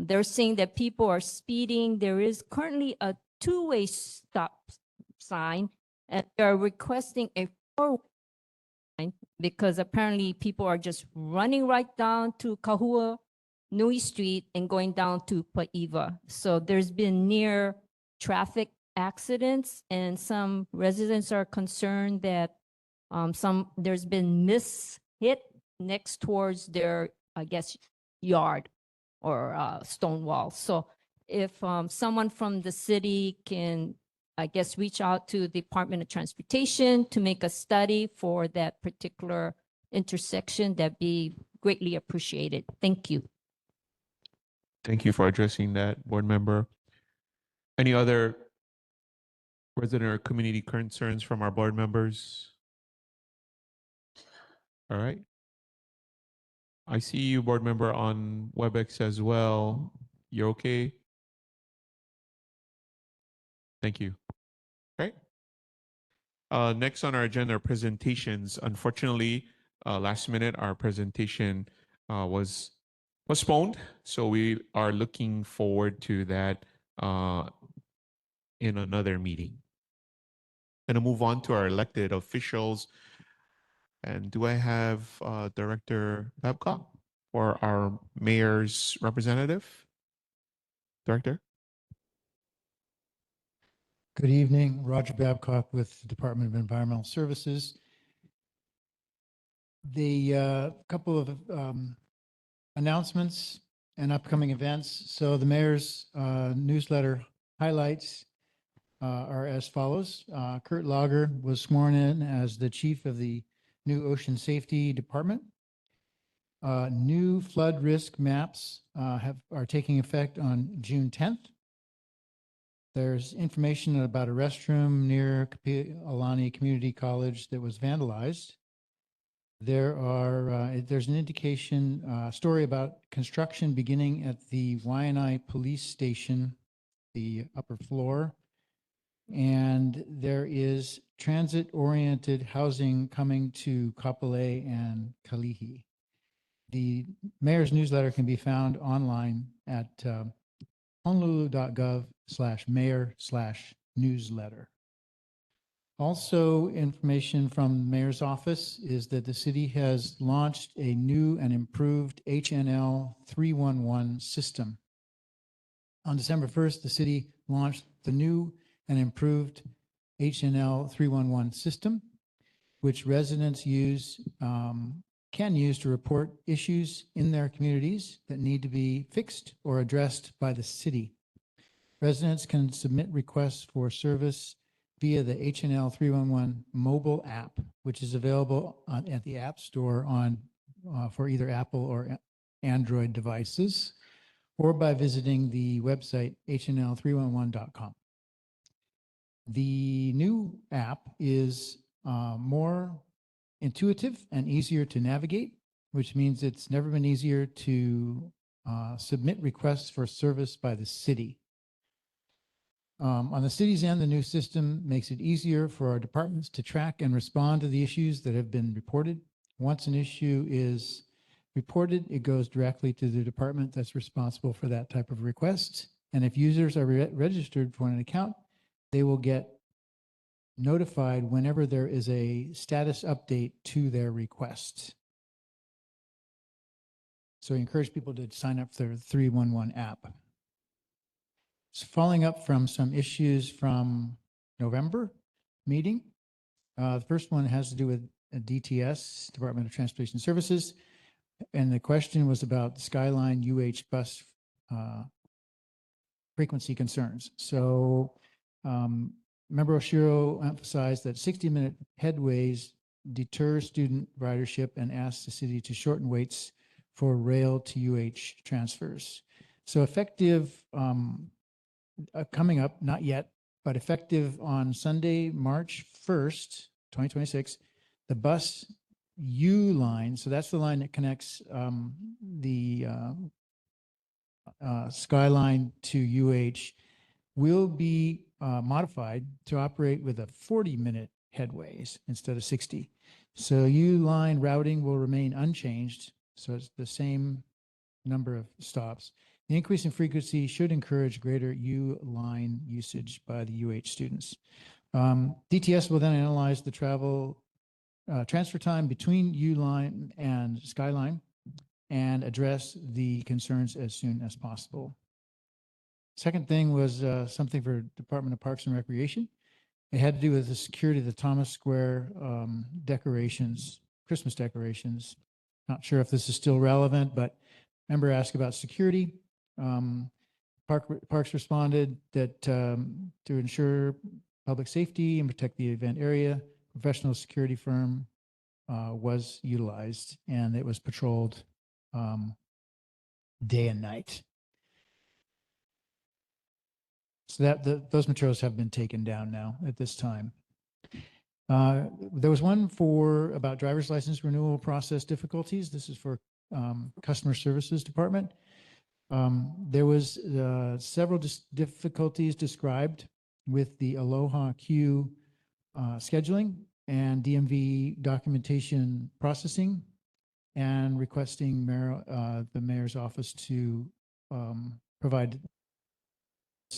They're saying that people are speeding. There is currently a two-way stop sign, and they're requesting a four-way sign because apparently people are just running right down to Kahua Nui Street and going down to Paiva. So there's been near traffic accidents, and some residents are concerned that there's been hit next towards their, I guess, yard or stone wall. So if someone from the city can, I guess, reach out to the Department of Transportation to make a study for that particular intersection, that'd be greatly appreciated. Thank you. Thank you for addressing that, board member. Any other resident or community concerns from our board members? All right. I see you, board member, on WebEx as well. You're okay? Thank you. Right. Next on our agenda are presentations. Unfortunately, last minute, our presentation was postponed. So we are looking forward to that in another meeting. Going to move on to our elected officials. And do I have Director Babcock for our mayor's representative? Director? Good evening, Roger Babcock with the Department of Environmental Services. The couple of announcements and upcoming events. So the mayor's newsletter highlights are as follows. Kurt Lager was sworn in as the chief of the new Ocean Safety Department. New flood risk maps are taking effect on June 10th. There's information about a restroom near Alani Community College that was vandalized. There's an indication, story about construction beginning at the Waianae Police Station, the upper floor. And there is transit-oriented housing coming to Kapolei and Kalihi. The mayor's newsletter can be found online at honolulu.gov/mayor/newsletter. Also, information from the mayor's office is that the city has launched a new and improved HNL 311 system. On December 1st, the city launched the new and improved HNL 311 system, which residents can use to report issues in their communities that need to be fixed or addressed by the city. Residents can submit requests for service via the HNL 311 mobile app, which is available at the App Store for either Apple or Android devices, or by visiting the website hnl311.com. The new app is more intuitive and easier to navigate, which means it's never been easier to submit requests for service by the city. On the city's end, the new system makes it easier for our departments to track and respond to the issues that have been reported. Once an issue is reported, it goes directly to the department that's responsible for that type of request. And if users are registered for an account, they will get notified whenever there is a status update to their request. So I encourage people to sign up for the 311 app. So following up from some issues from November meeting, the first one has to do with DTS, Department of Transportation Services. And the question was about Skyline UH bus frequency concerns. So Member Oshiro emphasized that 60-minute headways deter student ridership and asked the city to shorten waits for rail to UH transfers. So effective, coming up, not yet, but effective on Sunday, March 1st, 2026, the bus U line, so that's the line that connects the Skyline to UH, will be modified to operate with a 40-minute headways instead of 60. So U-line routing will remain unchanged, so it's the same number of stops. The increase in frequency should encourage greater U-line usage by the UH students. DTS will then analyze the transfer time between U-line and Skyline and address the concerns as soon as possible. Second thing was something for Department of Parks and Recreation. It had to do with the security of the Thomas Square decorations, Christmas decorations. Not sure if this is still relevant, but member asked about security. Parks responded that to ensure public safety and protect the event area, professional security firm was utilized, and it was patrolled day and night. So that those materials have been taken down now at this time. There was one about driver's license renewal process difficulties. This is for Customer Services Department. There was several difficulties described with the Aloha queue scheduling and DMV documentation processing, and requesting the mayor's office to provide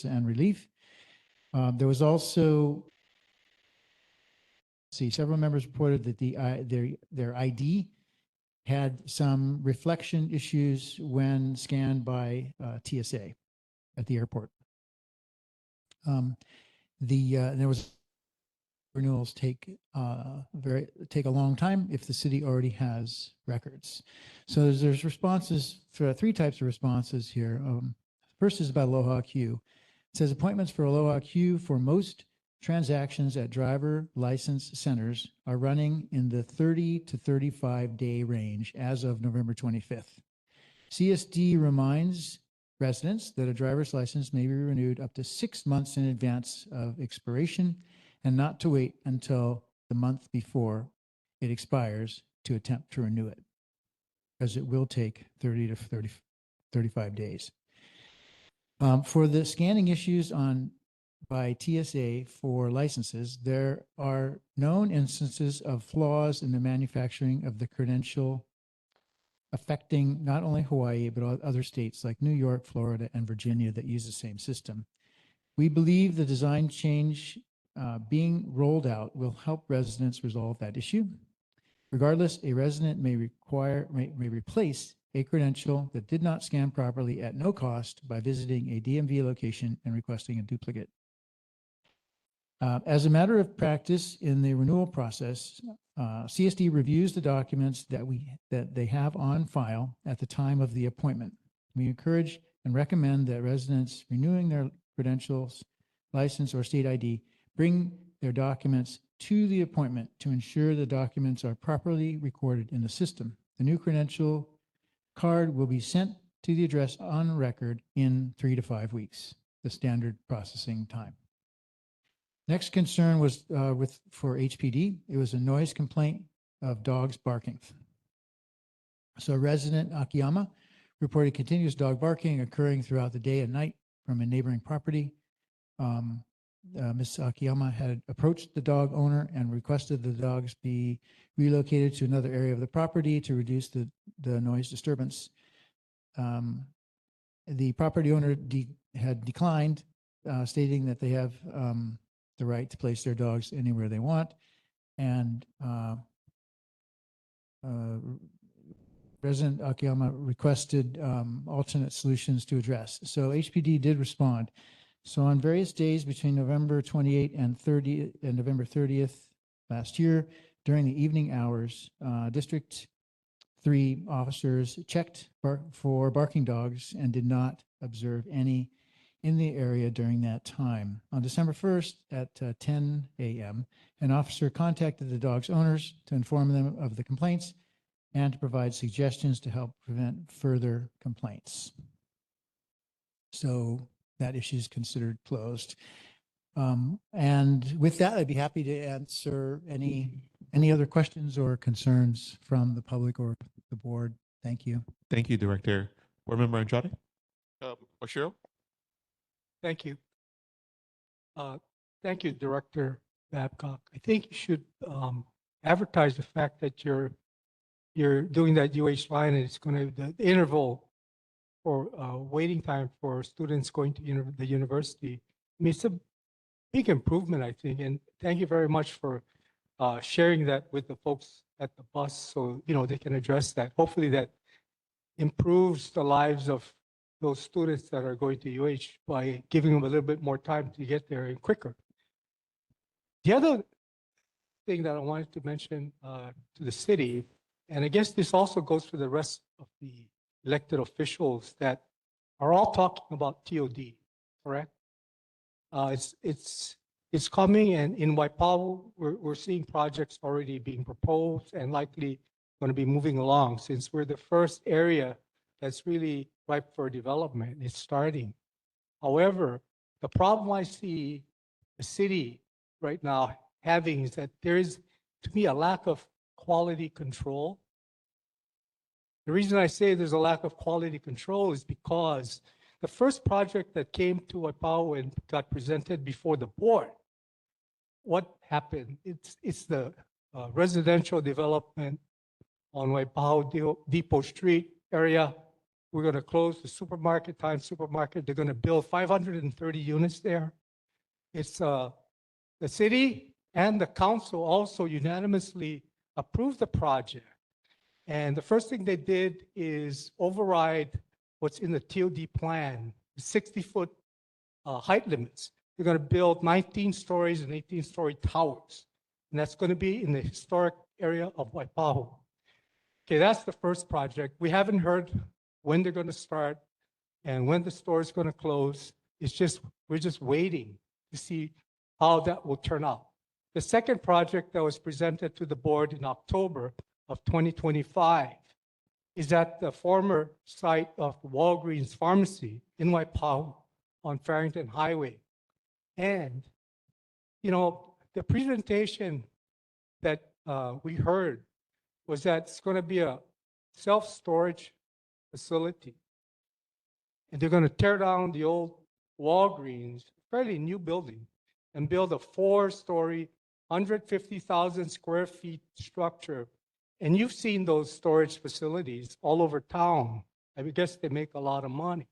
and relief. There was also, several members reported that their ID had some reflection issues when scanned by TSA at the airport. There was renewals take a long time if the city already has records. So there's responses for three types of responses here. First is about Aloha Q. It says appointments for Aloha Q for most transactions at driver license centers are running in the 30 to 35 day range as of November 25th. CSD reminds residents that a driver's license may be renewed up to 6 months in advance of expiration and not to wait until the month before it expires to attempt to renew it, because it will take 30 to 35 days. For the scanning issues on by TSA for licenses, there are known instances of flaws in the manufacturing of the credential affecting not only Hawaii, but other states like New York, Florida, and Virginia that use the same system. We believe the design change being rolled out will help residents resolve that issue. Regardless, a resident may replace a credential that did not scan properly at no cost by visiting a DMV location and requesting a duplicate. As a matter of practice in the renewal process, CSD reviews the documents that they have on file at the time of the appointment. We encourage and recommend that residents renewing their credentials, license, or state ID bring their documents to the appointment to ensure the documents are properly recorded in the system. The new credential card will be sent to the address on record in 3 to 5 weeks, the standard processing time. Next concern was for HPD. It was a noise complaint of dogs barking. So resident Akiyama reported continuous dog barking occurring throughout the day and night from a neighboring property. Ms. Akiyama had approached the dog owner and requested the dogs be relocated to another area of the property to reduce the noise disturbance. The property owner had declined, stating that they have the right to place their dogs anywhere they want. And resident Akiyama requested alternate solutions to address. So HPD did respond. So on various days between November 28 and November 30th last year, during the evening hours, District 3 officers checked for barking dogs and did not observe any in the area during that time. On December 1st at 10 a.m., an officer contacted the dog's owners to inform them of the complaints and to provide suggestions to help prevent further complaints. So that issue is considered closed. And with that, I'd be happy to answer any other questions or concerns from the public or the board. Thank you. Thank you, Director. Board Member Andrade? Oshiro? Thank you. Thank you, Director Babcock. I think you should advertise the fact that you're doing that UH line, and it's going to the interval for waiting time for students going to the university. I mean, it's a big improvement, I think, and thank you very much for sharing that with the folks at the bus, so they can address that. Hopefully, that improves the lives of those students that are going to UH by giving them a little bit more time to get there and quicker. The other thing that I wanted to mention to the city, and I guess this also goes for the rest of the elected officials that are all talking about TOD, correct? It's coming, and in Waipahu, we're seeing projects already being proposed and likely going to be moving along, since we're the first area that's really ripe for development. It's starting. However, the problem I see the city right now having is that there is, to me, a lack of quality control. The reason I say there's a lack of quality control is because the first project that came to Waipahu and got presented before the board, what happened? It's the residential development on Waipahu Depot Street area. We're going to close the supermarket, Times Supermarket. They're going to build 530 units there. It's the city and the council also unanimously approved the project. And the first thing they did is override what's in the TOD plan, 60-foot height limits. They're going to build 19 stories and 18-story towers. And that's going to be in the historic area of Waipahu. Okay, that's the first project. We haven't heard when they're going to start and when the store is going to close. We're just waiting to see how that will turn out. The second project that was presented to the board in October of 2025 is at the former site of Walgreens Pharmacy in Waipahu on Farrington Highway. And, the presentation that we heard was that it's going to be a self-storage facility. And they're going to tear down the old Walgreens fairly new building and build a 4-story, 150,000 square feet structure. And you've seen those storage facilities all over town. I guess they make a lot of money.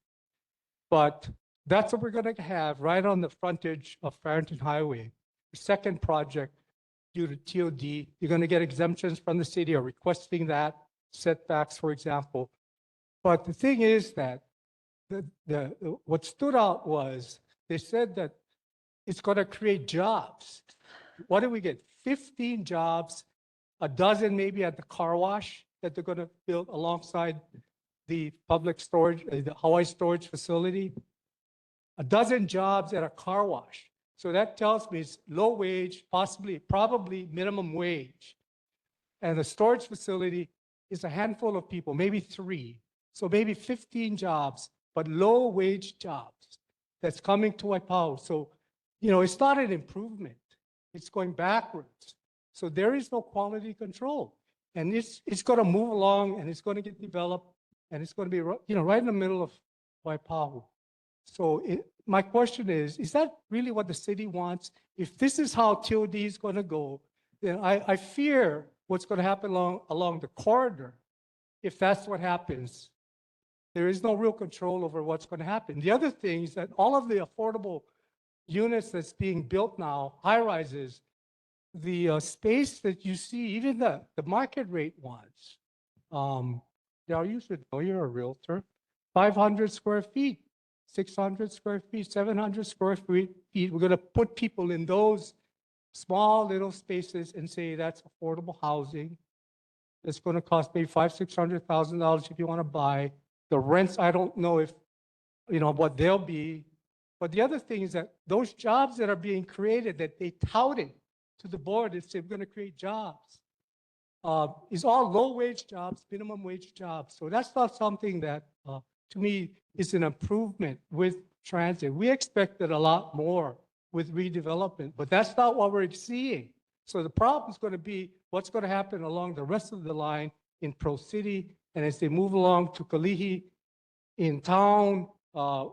But that's what we're going to have right on the frontage of Farrington Highway. The second project due to TOD, you're going to get exemptions from the city or requesting that, setbacks, for example. But the thing is that what stood out was they said that it's going to create jobs. What do we get? 15 jobs, a dozen maybe at the car wash that they're going to build alongside the public storage, the Hawaii storage facility. A dozen jobs at a car wash. So that tells me it's low wage, probably minimum wage. And the storage facility is a handful of people, maybe 3. So maybe 15 jobs, but low wage jobs that's coming to Waipahu. So, it's not an improvement. It's going backwards. So there is no quality control. And it's going to move along and it's going to get developed and it's going to be, right in the middle of Waipahu. So my question is that really what the city wants? If this is how TOD is going to go, then I fear what's going to happen along the corridor. If that's what happens, there is no real control over what's going to happen. The other thing is that all of the affordable units that's being built now, high rises, the space that you see, even the market rate ones, you should know, you're a realtor, 500 square feet. 600 square feet, 700 square feet. We're going to put people in those small little spaces and say that's affordable housing. It's going to cost maybe $500,000-$600,000 if you want to buy. The rents, I don't know if, what they'll be. But the other thing is that those jobs that are being created that they touted to the board and said we're going to create jobs is all low wage jobs, minimum wage jobs. So that's not something that, to me, is an improvement with transit. We expected a lot more with redevelopment, but that's not what we're seeing. So the problem is going to be what's going to happen along the rest of the line in Pro City, and as they move along to Kalihi in town,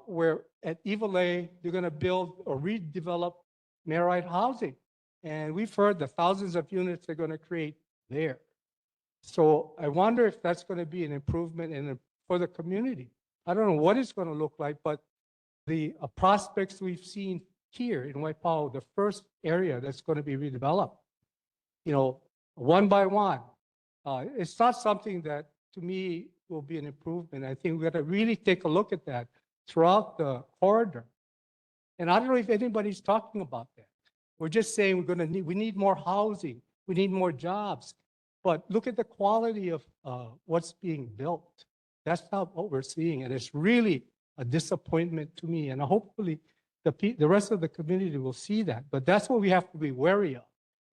where at Ivalai, they're going to build or redevelop Marite housing. And we've heard the thousands of units they're going to create there. So I wonder if that's going to be an improvement for the community. I don't know what it's going to look like, but the prospects we've seen here in Waipahu, the first area that's going to be redeveloped, one by one, it's not something that, to me, will be an improvement. I think we got to really take a look at that throughout the corridor. And I don't know if anybody's talking about that. We're just saying we need more housing, we need more jobs. But look at the quality of what's being built. That's not what we're seeing. And it's really a disappointment to me. And hopefully the rest of the community will see that. But that's what we have to be wary of.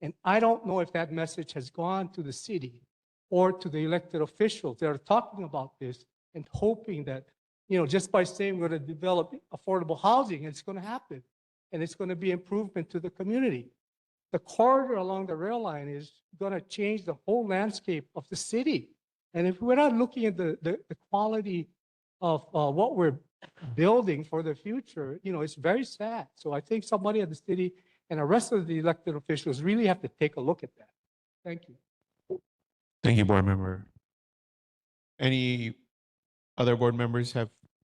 And I don't know if that message has gone to the city or to the elected officials that are talking about this and hoping that, just by saying we're going to develop affordable housing, it's going to happen. And it's going to be improvement to the community. The corridor along the rail line is going to change the whole landscape of the city. And if we're not looking at the quality of what we're building for the future, it's very sad. So I think somebody at the city and the rest of the elected officials really have to take a look at that. Thank you. Thank you, board member. Any other board members have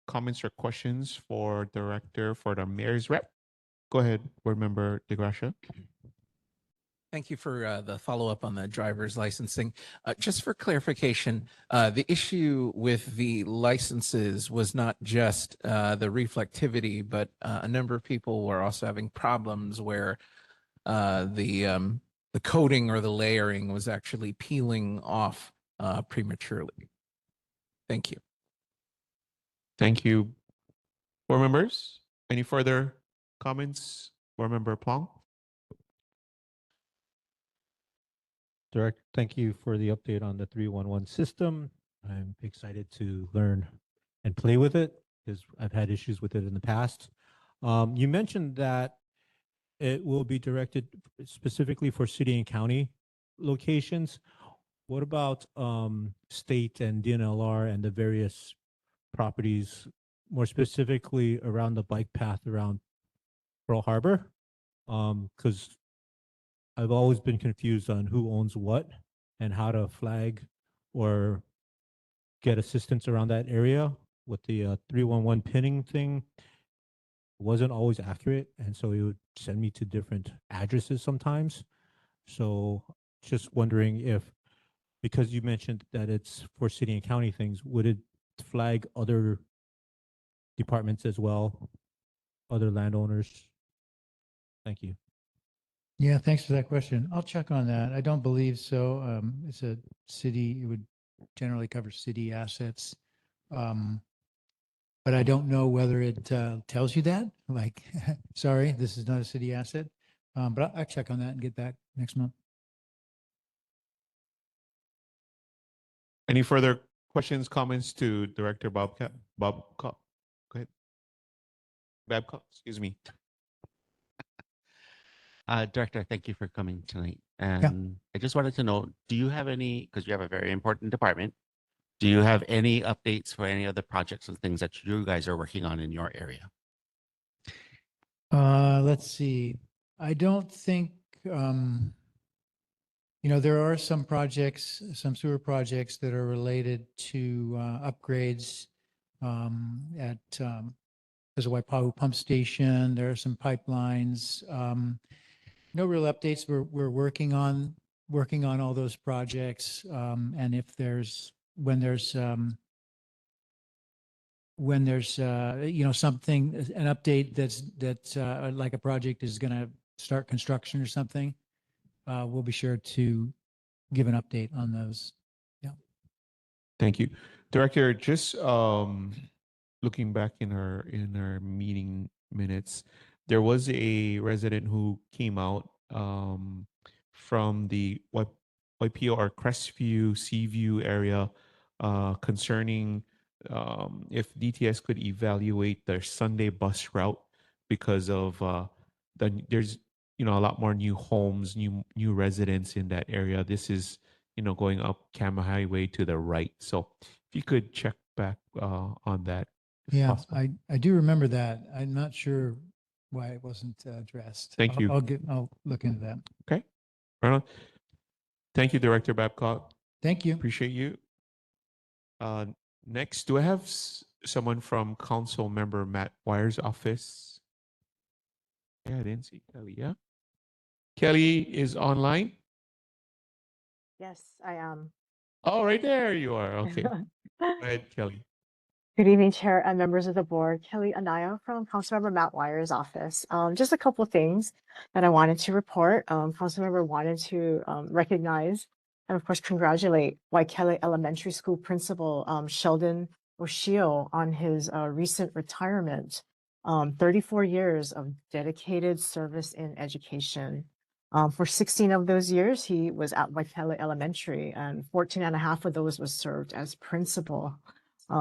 comments or questions for the mayor's rep? Go ahead, board member DeGracia. Thank you for the follow-up on the driver's licensing. Just for clarification, the issue with the licenses was not just the reflectivity, but a number of people were also having problems where the coating or the layering was actually peeling off prematurely. Thank you. Thank you. Board members, any further comments? Board member Plong? Director, thank you for the update on the 311 system. I'm excited to learn and play with it because I've had issues with it in the past. You mentioned that it will be directed specifically for city and county locations. What about state and DNLR and the various properties, more specifically around the bike path around Pearl Harbor. Because I've always been confused on who owns what and how to flag or get assistance around that area with the 311 pinning thing. Wasn't always accurate, and so it would send me to different addresses sometimes. So just wondering if, because you mentioned that it's for city and county things, would it flag other departments as well, other landowners? Thank you. Yeah, thanks for that question. I'll check on that. I don't believe so. It's a city, it would generally cover city assets. But I don't know whether it tells you that, like, sorry, this is not a city asset. But I'll check on that and get back next month. Any further questions, comments to Director Babcock? Go ahead. Babcock, excuse me. Director, thank you for coming tonight. And I just wanted to know, do you have any, because you have a very important department, do you have any updates for any of the projects and things that you guys are working on in your area? Let's see. I don't think, there are some projects, some sewer projects that are related to upgrades at there's a Waipahu pump station. There are some pipelines. No real updates. We're working on all those projects. And if there's when there's something, an update that's like a project is going to start construction or something, we'll be sure to give an update on those. Yeah. Thank you. Director, just looking back in our meeting minutes, there was a resident who came out from the Waipio or Crestview, Seaview area concerning if DTS could evaluate their Sunday bus route because of there's a lot more new homes, new residents in that area. This is going up Kama Highway to the right. So if you could check back on that. if Yeah, possible. I do remember that. I'm not sure why it wasn't addressed. Thank you. I'll look into that. Okay. Right on. Thank you, Director Babcock. Thank you. Appreciate you. Next, do I have someone from Council Member Matt Wire's office? Yeah, I didn't see Kelly. Yeah. Kelly is online. Yes, I am. Oh, right there you are. Okay. Go ahead, Kelly. Good evening, Chair and members of the board. Kelly Anaya from Councilmember Matt Wire's office. Just a couple of things that I wanted to report. Councilmember wanted to recognize and, of course, congratulate Waikele Elementary School Principal Sheldon Oshio on his recent retirement. 34 years of dedicated service in education. For 16 of those years, he was at Waikele Elementary, and 14 and a half of those was served as principal.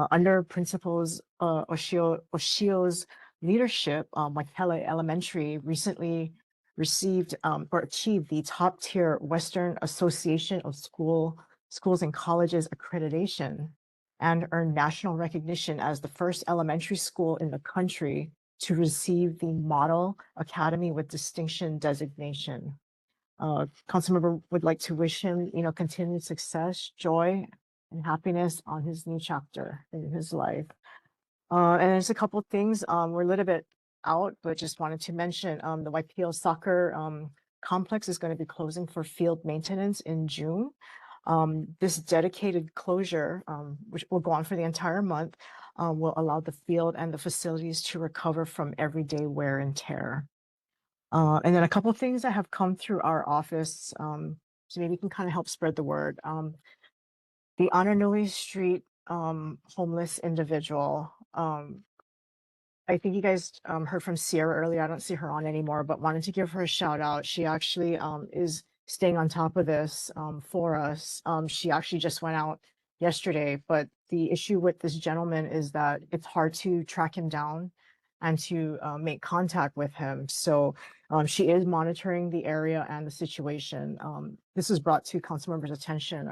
Under Principals Oshio's leadership, Waikele Elementary recently received or achieved the top tier Western Association of Schools and Colleges accreditation and earned national recognition as the first elementary school in the country to receive the Model Academy with Distinction designation. Councilmember would like to wish him, continued success, joy, and happiness on his new chapter in his life. And there's a couple things. We're a little bit out, but just wanted to mention the Waipio soccer complex is going to be closing for field maintenance in June. This dedicated closure, which will go on for the entire month, will allow the field and the facilities to recover from everyday wear and tear. And then a couple of things that have come through our office, so maybe we can kind of help spread the word. The Hononui Street homeless individual. I think you guys heard from Sierra earlier. I don't see her on anymore, but wanted to give her a shout out. She actually is staying on top of this for us. She actually just went out yesterday, but the issue with this gentleman is that it's hard to track him down and to make contact with him. So she is monitoring the area and the situation. This was brought to council members' attention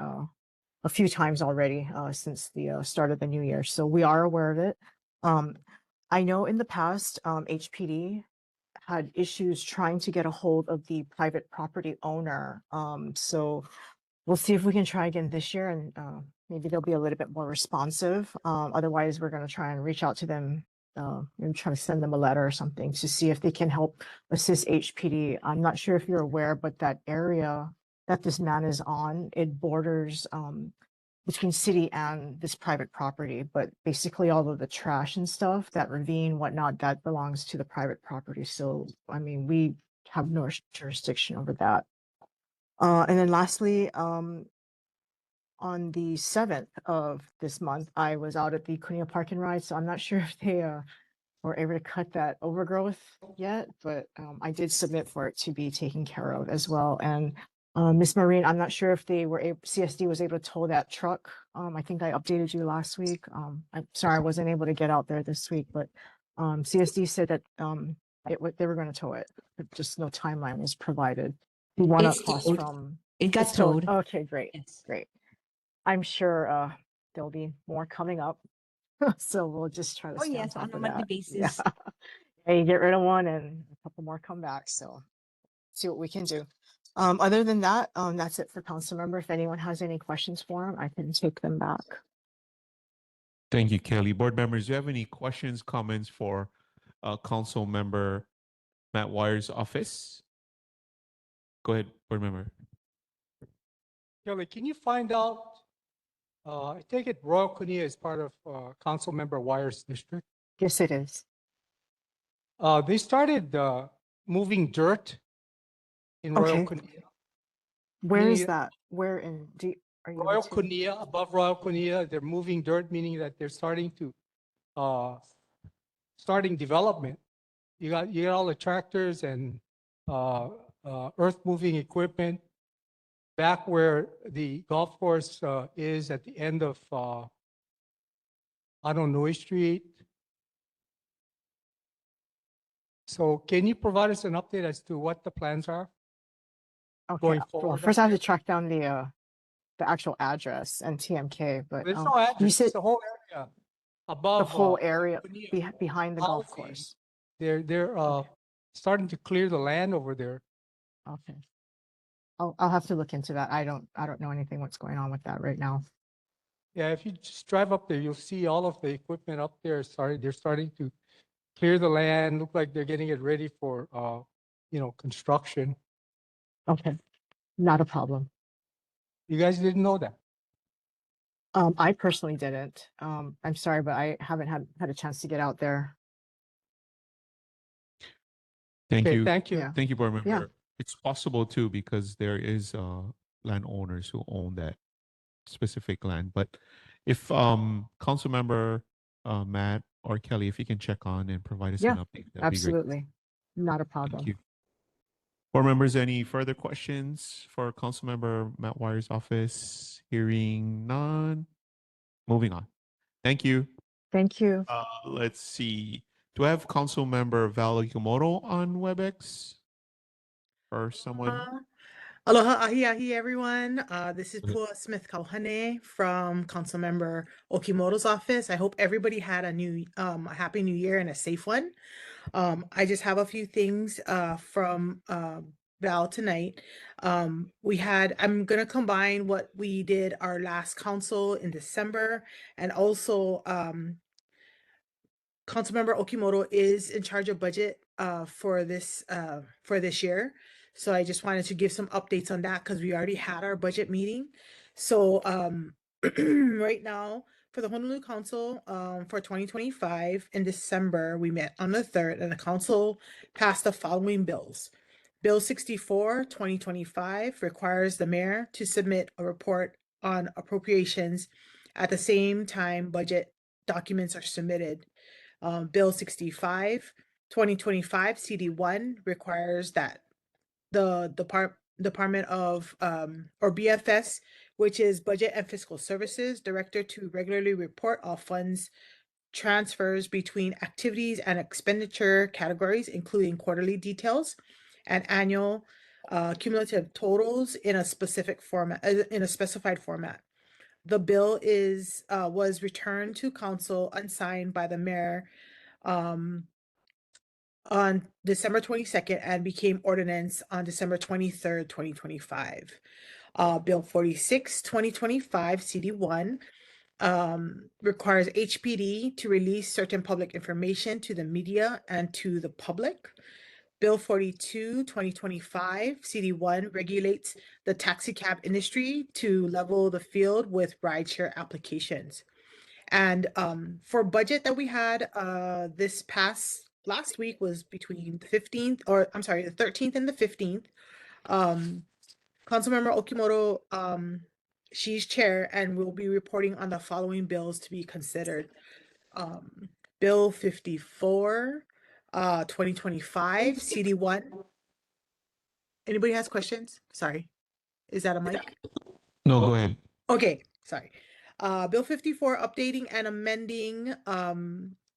a few times already since the start of the new year. So we are aware of it. I know in the past, HPD had issues trying to get a hold of the private property owner. So we'll see if we can try again this year, and maybe they'll be a little bit more responsive. Otherwise, we're going to try and reach out to them and try to send them a letter or something to see if they can help assist HPD. I'm not sure if you're aware, but that area that this man is on, it borders between city and this private property, but basically all of the trash and stuff, that ravine, whatnot, that belongs to the private property. So, I mean, we have no jurisdiction over that. And then lastly, on the 7th of this month, I was out at the Cunha Park and Ride, so I'm not sure if they were able to cut that overgrowth yet, but I did submit for it to be taken care of as well. And Miss Marine, I'm not sure if they were able, CSD was able to tow that truck. I think I updated you last week. I'm sorry I wasn't able to get out there this week, but CSD said that they were going to tow it, but just no timeline was provided. The one It's across towed. from It got it's towed. towed. Okay, great, great. I'm sure there'll be more coming up. So we'll just try to Oh stay on yes, top on a of monthly that. basis. Yeah. Yeah, you get rid of one and a couple more come back. So see what we can do. Other than that, that's it for council member. If anyone has any questions for him, I can take them back. Thank you, Kelly. Board members, do you have any questions, comments for Council Member Matt Wire's office? Go ahead, board member. Kelly, can you find out, I take it Royal Cunha is part of Council Member Wire's district? Yes, it is. They started moving dirt in Royal Okay. Cunha. Where is Meaning that? Where in are you Royal able to- Cunha, above Royal Cunha, they're moving dirt, meaning that they're starting development. You got all the tractors and earth moving equipment back where the golf course is at the end of Anonoy Street. So can you provide us an update as to what the plans are? Okay. Going Well, forward first up I have to there? track down the actual address and TMK, but There's no you address, said it's the whole area above the whole Royal area Cunha. behind the golf Housing. course. They're starting to clear the land over there. Okay. I'll have to look into that. I don't know anything what's going on with that right now. Yeah, if you just drive up there, you'll see all of the equipment up there. They're starting to clear the land. Look like they're getting it ready for construction. Okay. Not a problem. You guys didn't know that? I personally didn't. I'm sorry, but I haven't had a chance to get out there. Thank Okay, you. thank you. Yeah. Thank you, board member. Yeah. It's possible too because there is landowners who own that specific land. But if Council Member Matt or Kelly, if you can check on and provide us Yeah, an update, that'd be great. absolutely. Not a Thank problem. you. Board members, any further questions for Council Member Matt Wire's office? Hearing none. Moving on. Thank you. Thank you. Let's see. Do I have Council Member Val Yukimoto on WebEx? Or someone? Aloha, ahi ahi, everyone. This is Okay. Pua Smith Kauhane from Councilmember Okimoto's office. I hope everybody had a happy new year and a safe one. I just have a few things from Val tonight. I'm gonna combine what we did our last council in December, and also Councilmember Okimoto is in charge of budget for this year. So I just wanted to give some updates on that because we already had our budget meeting. So right now for the Honolulu Council for 2025 in December, we met on the 3rd and the council passed the following bills. Bill 64, 2025 requires the mayor to submit a report on appropriations at the same time budget documents are submitted. Bill 65, 2025 CD1 requires that the Department of or BFS, which is Budget and Fiscal Services Director, to regularly report all funds transfers between activities and expenditure categories, including quarterly details and annual cumulative totals in a specific format, in a specified format. The bill was returned to council unsigned by the mayor on December 22nd and became ordinance on December 23rd, 2025. Bill 46, 2025, CD1, requires HPD to release certain public information to the media and to the public. Bill 42, 2025, CD1 regulates the taxi cab industry to level the field with rideshare applications. And for budget that we had this past last week was between the 15th, or I'm sorry, the 13th and the 15th. Councilmember Okimoto, she's chair and will be reporting on the following bills to be considered. Bill 54, 2025, CD1. Anybody has questions? Sorry. Is that a mic? No, go ahead. Okay, sorry. Bill 54, updating and amending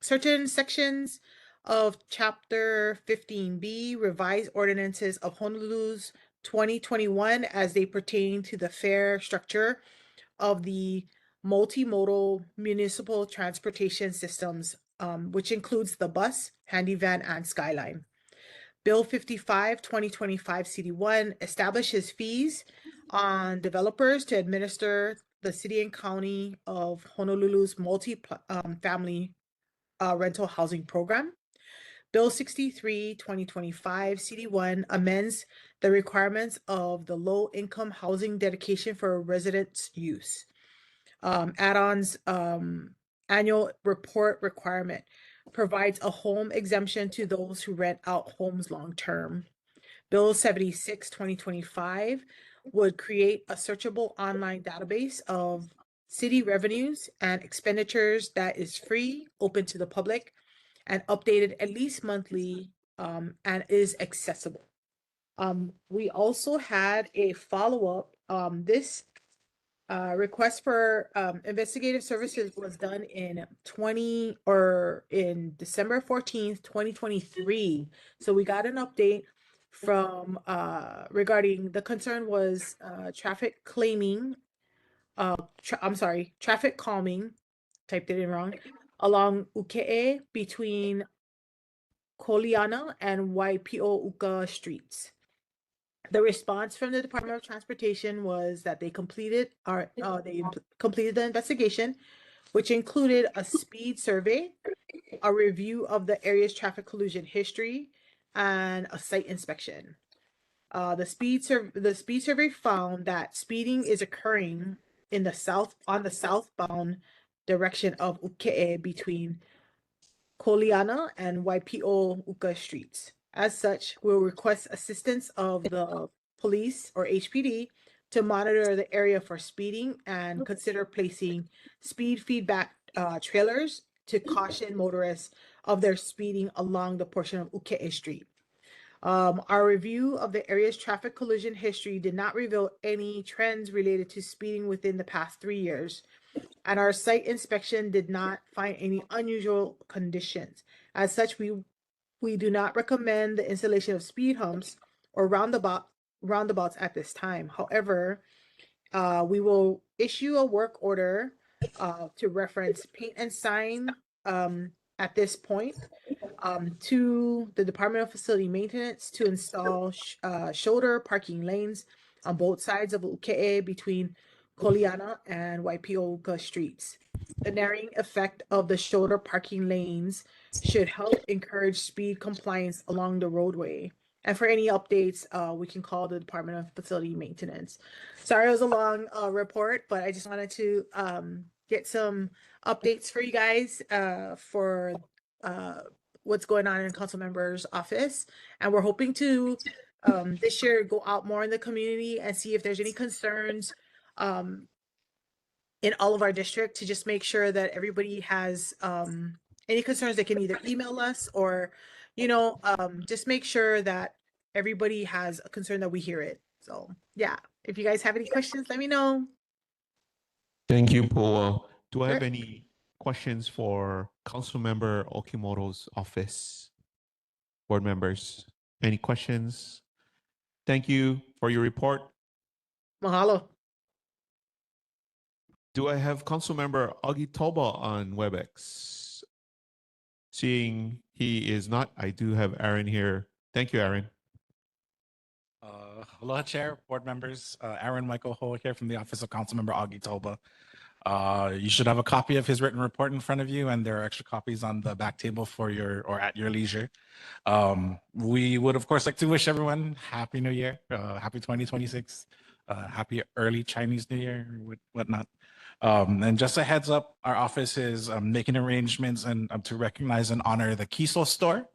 certain sections of Chapter 15B, revised ordinances of Honolulu's 2021 as they pertain to the fare structure of the multimodal municipal transportation systems, which includes the bus, handy van, and skyline. Bill 55, 2025, CD1 establishes fees on developers to administer the city and county of Honolulu's multi-family rental housing program. Bill 63, 2025, CD1 amends the requirements of the low-income housing dedication for residents' use. Add-ons, annual report requirement provides a home exemption to those who rent out homes long-term. Bill 76, 2025 would create a searchable online database of city revenues and expenditures that is free, open to the public, and updated at least monthly, and is accessible. We also had a follow-up. This request for investigative services was done in December 14th, 2023. So we got an update from regarding the concern was traffic calming, typed it in wrong, along Uke'e between Koliana and Waipahu streets. The response from the Department of Transportation was that they completed the investigation, which included a speed survey, a review of the area's traffic collision history, and a site inspection. The speed survey found that speeding is occurring on the southbound direction of Uke'e between Koliana and Waipahu streets. As such, we'll request assistance of the police or HPD to monitor the area for speeding and consider placing speed feedback trailers to caution motorists of their speeding along the portion of Uke'e Street. Our review of the area's traffic collision history did not reveal any trends related to speeding within the past 3 years, and our site inspection did not find any unusual conditions. As such, we do not recommend the installation of speed humps or roundabouts at this time. However, we will issue a work order to reference paint and sign at this point to the Department of Facility Maintenance to install shoulder parking lanes on both sides of Uke'e between Koliana and Waipahu streets. The narrowing effect of the shoulder parking lanes should help encourage speed compliance along the roadway. And for any updates, we can call the Department of Facility Maintenance. Sorry, it was a long report, but I just wanted to get some updates for you guys for what's going on in council members' office. And we're hoping to this year go out more in the community and see if there's any concerns in all of our district, to just make sure that everybody has any concerns. They can either email us or, just make sure that everybody has a concern that we hear it. So yeah, if you guys have any questions, let me know. Thank you, Paul. Do I have Sure. any questions for Councilmember Okimoto's office? Board members, any questions? Thank you for your report. Mahalo. Do I have Councilmember Agitoba on WebEx? Seeing he is not, I do have Aaron here. Thank you, Aaron. Aloha Chair, board members, Aaron Michael Ho here from the Office of Councilmember Augie Toba. You should have a copy of his written report in front of you, and there are extra copies on the back table for your or at your leisure. We would, of course, like to wish everyone Happy New Year, Happy 2026, Happy early Chinese New Year, whatnot. And just a heads up, our office is making arrangements and to recognize and honor the Kiso store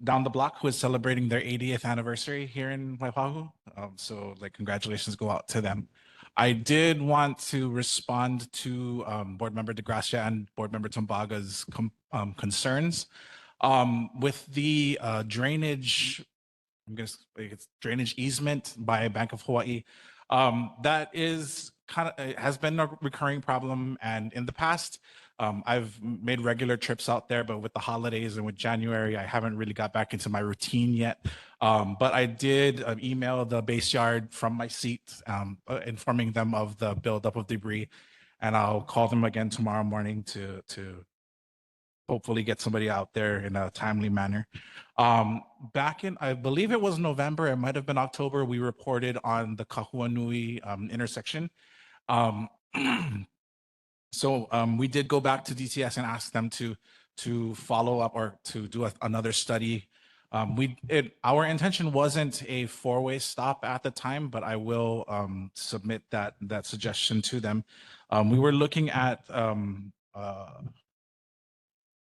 down the block, who is celebrating their 80th anniversary here in Waipahu. So like congratulations go out to them. I did want to respond to Board Member DeGracia and Board Member Tombaga's concerns. With the drainage, I'm going to say it's drainage easement by Bank of Hawaii. That is has been a recurring problem. And in the past, I've made regular trips out there, but with the holidays and with January, I haven't really got back into my routine yet. But I did email the base yard from my seat, informing them of the buildup of debris. And I'll call them again tomorrow morning to hopefully get somebody out there in a timely manner. Back in, I believe it was November, it might have been October, we reported on the Kahuanui intersection. So we did go back to DTS and ask them to follow up or to do another study. Our intention wasn't a four-way stop at the time, but I will submit that suggestion to them. We were looking at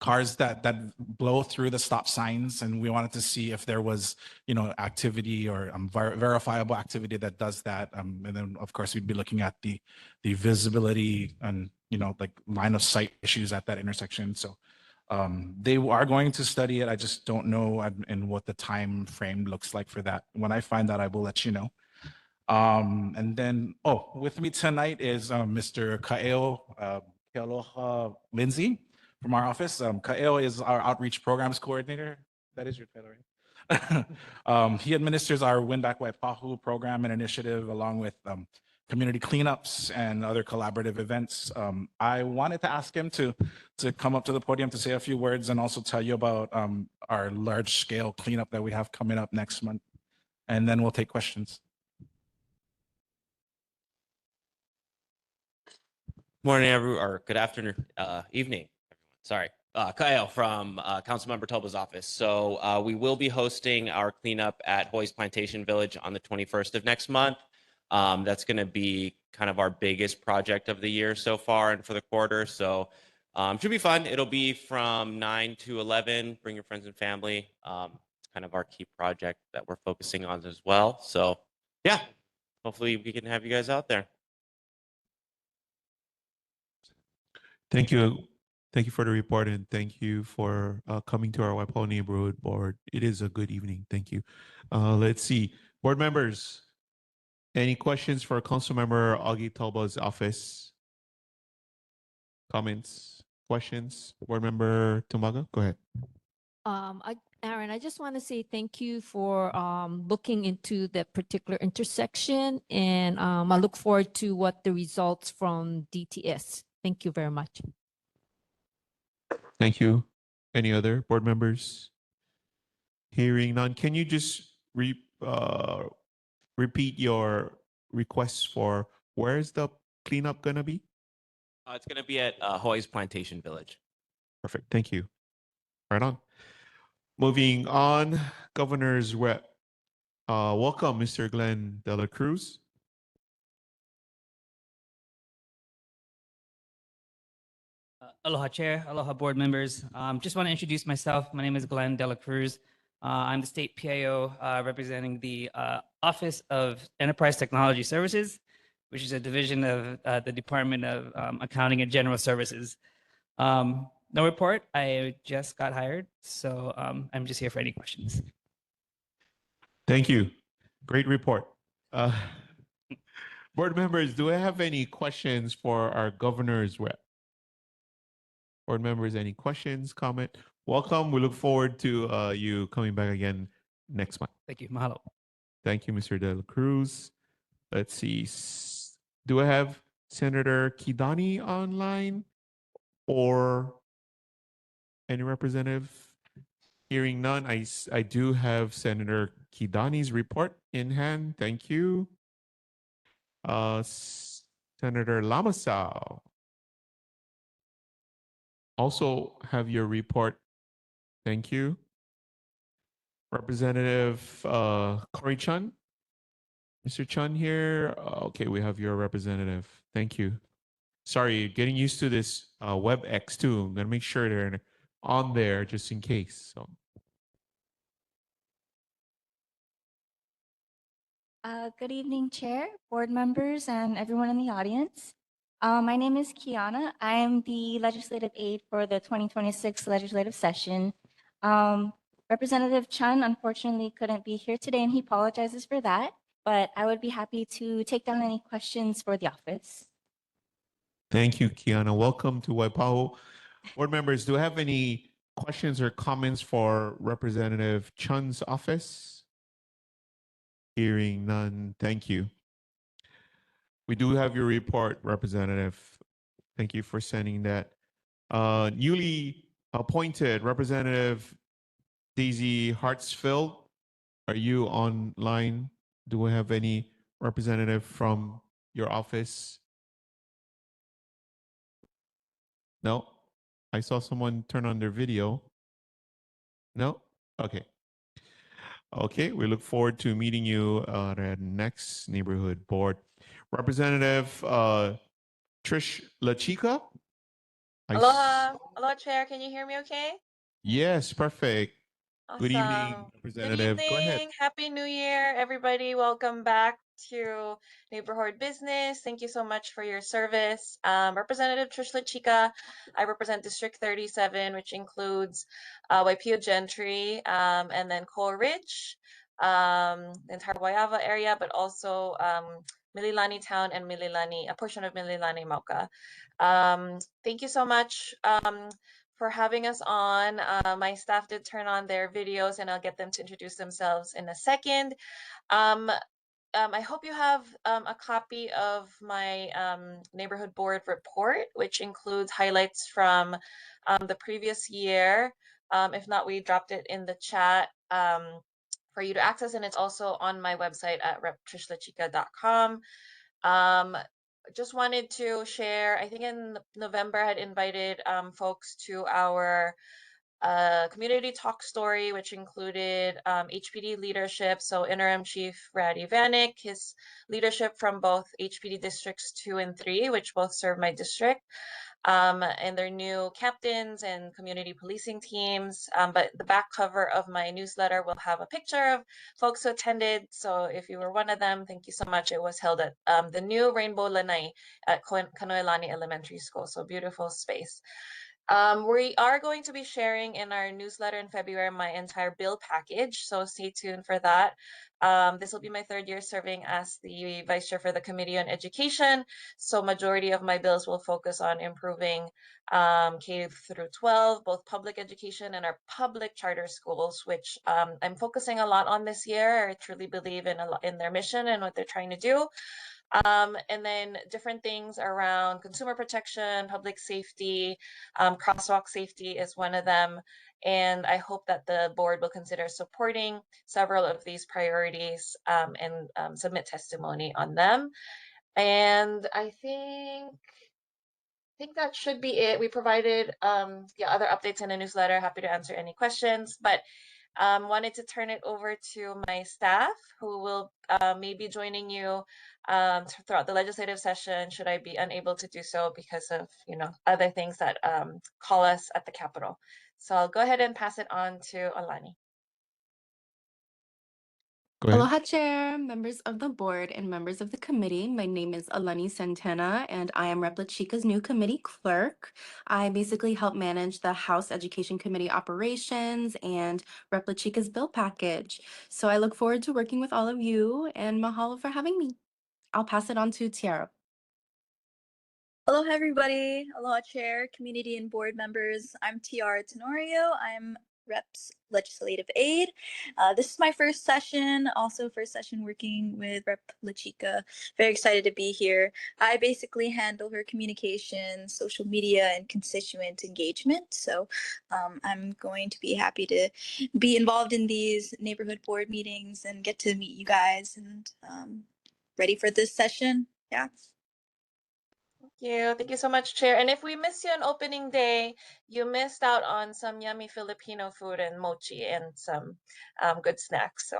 cars that blow through the stop signs, and we wanted to see if there was, activity or verifiable activity that does that. And then, of course, we'd be looking at the visibility and like line of sight issues at that intersection. So they are going to study it. I just don't know and what the time frame looks like for that. When I find that, I will let you know. And then, with me tonight is Mr. Kaeo Kealoha Lindsay from our office. Kaeo is our outreach programs coordinator. That is your title, right? He administers our Win Back Waipahu program and initiative, along with community cleanups and other collaborative events. I wanted to ask him to come up to the podium to say a few words and also tell you about our large scale cleanup that we have coming up next month. And then we'll take questions. Morning, everyone, or good afternoon, evening. Sorry, Kyle from Councilmember Toba's office. So we will be hosting our cleanup at Hoy's Plantation Village on the 21st of next month. That's going to be kind of our biggest project of the year so far and for the quarter. So should be fun. It'll be from 9 to 11. Bring your friends and family. It's kind of our key project that we're focusing on as well. So yeah, hopefully we can have you guys out there. Thank you. Thank you for the report, and thank you for coming to our Waipahu Neighborhood Board. It is a good evening. Thank you. Let's see. Board members, any questions for Councilmember Augie Talba's office? Comments, questions? Board Member Tumaga, go ahead. Aaron, I just want to say thank you for looking into that particular intersection, and I look forward to what the results from DTS. Thank you very much. Thank you. Any other board members? Hearing none, can you just repeat your requests for where is the cleanup going to be? It's going to be at Hoy's Plantation Village. Perfect. Thank you. Right on. Moving on, Governor's Rep. Welcome, Mr. Glenn Dela Cruz. Aloha Chair, aloha board members. Just want to introduce myself. My name is Glenn Dela Cruz. I'm the state PIO representing the Office of Enterprise Technology Services, which is a division of the Department of Accounting and General Services. No report. I just got hired, so I'm just here for any questions. Thank you. Great report. Board members, do I have any questions for our Governor's Rep? Board members, any questions, comment? Welcome. We look forward to you coming back again next month. Thank you. Mahalo. Thank you, Mr. De La Cruz. Let's see. Do I have Senator Kidani online or Any representative? Hearing none, I do have Senator Kidani's report in hand. Thank you. Senator Lamasao. Also have your report. Thank you. Representative Corey Chun. Mr. Chun here. Okay, we have your representative. Thank you. Sorry, getting used to this WebEx too. I'm gonna make sure they're on there just in case. So Good evening, Chair, board members, and everyone in the audience. My name is Kiana. I am the legislative aide for the 2026 legislative session. Representative Chun unfortunately couldn't be here today, and he apologizes for that, but I would be happy to take down any questions for the office. thank you, Kiana. Welcome to Waipahu. Board members, do I have any questions or comments for Representative Chun's office? Hearing none, thank you. We do have your report, Representative. Thank you for sending that. Newly appointed Representative Daisy Hartsfield, are you online? Do we have any representative from your office? No? I saw someone turn on their video. No? Okay. Okay, we look forward to meeting you at our next neighborhood board. Representative Trish LaChica? Aloha, aloha, Chair. Can you hear me okay? Yes, perfect. Good evening, Awesome. Good Representative. Go ahead. evening. Happy New Year, everybody. Welcome back to Neighborhood Business. Thank you so much for your service. Representative Trish LaChica. I represent District 37, which includes Waipio Gentry, and then Coal Ridge, the entire Guayava area, but also Mililani Town and Mililani, a portion of Mililani Mauka. Thank you so much for having us on. My staff did turn on their videos, and I'll get them to introduce themselves in a second. I hope you have a copy of my neighborhood board report, which includes highlights from the previous year. If not, we dropped it in the chat for you to access, and it's also on my website at reptrishlachica.com. Just wanted to share, I think in November I had invited folks to our community talk story, which included HPD leadership. So Interim Chief Raddy Vanek, his leadership from both HPD districts 2 and 3, which both serve my district, and their new captains and community policing teams. But the back cover of my newsletter will have a picture of folks who attended. So if you were one of them, thank you so much. It was held at the new Rainbow Lanai at Kanoelani Elementary School. So beautiful space. We are going to be sharing in our newsletter in February my entire bill package, so stay tuned for that. This will be my 3rd year serving as the vice chair for the Committee on Education, so majority of my bills will focus on improving K through 12, both public education and our public charter schools, which I'm focusing a lot on this year. I truly believe in their mission and what they're trying to do. And then different things around consumer protection, public safety, crosswalk safety is one of them. And I hope that the board will consider supporting several of these priorities and submit testimony on them. And I think that should be it. We provided other updates in a newsletter. Happy to answer any questions, but wanted to turn it over to my staff, who will maybe joining you throughout the legislative session should I be unable to do so because of other things that call us at the Capitol. So I'll go ahead and pass it on to Alani. Go ahead. Aloha, Chair, members of the board, and members of the committee. My name is Alani Santana, and I am Rep. LaChica's new committee clerk. I basically help manage the House Education Committee operations and Rep. LaChica's bill package. So I look forward to working with all of you, and mahalo for having me. I'll pass it on to Tiara. Aloha, everybody. Aloha, Chair, community, and board members. I'm Tiara Tenorio. I'm Reps Legislative Aid. This is my first session, also first session working with Rep LaChica. Very excited to be here. I basically handle her communication, social media, and constituent engagement. So I'm going to be happy to be involved in these neighborhood board meetings and get to meet you guys, and ready for this session. Yeah. Thank you so much, Chair. And if we miss you on opening day, you missed out on some yummy Filipino food and mochi and some good snacks. So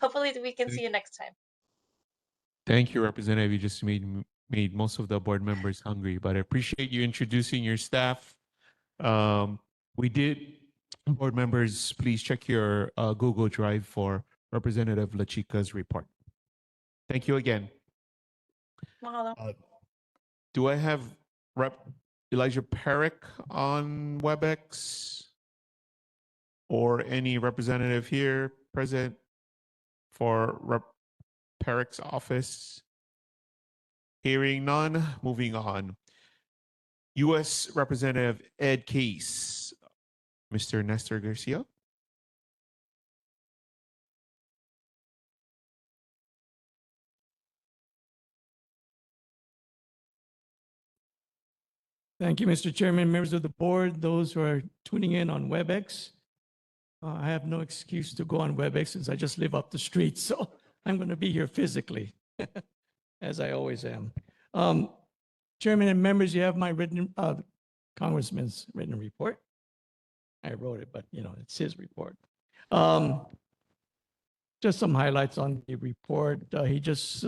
hopefully we can see you next time. Thank you, Representative. You just made most of the board members hungry, but I appreciate you introducing your staff. We did, board members, please check your Google Drive for Representative LaChica's report. Thank you again. Mahalo. Do I have Rep Elijah Perrick on WebEx or any representative here present for Rep Perrick's office? Hearing none, moving on. U.S. Representative Ed Case, Mr. Nestor Garcia. Thank you, Mr. Chairman, members of the board, those who are tuning in on WebEx. I have no excuse to go on WebEx since I just live up the street, so I'm going to be here physically, as I always am. Chairman and members, you have my Congressman's written report. I wrote it, but it's his report. Just some highlights on the report. He just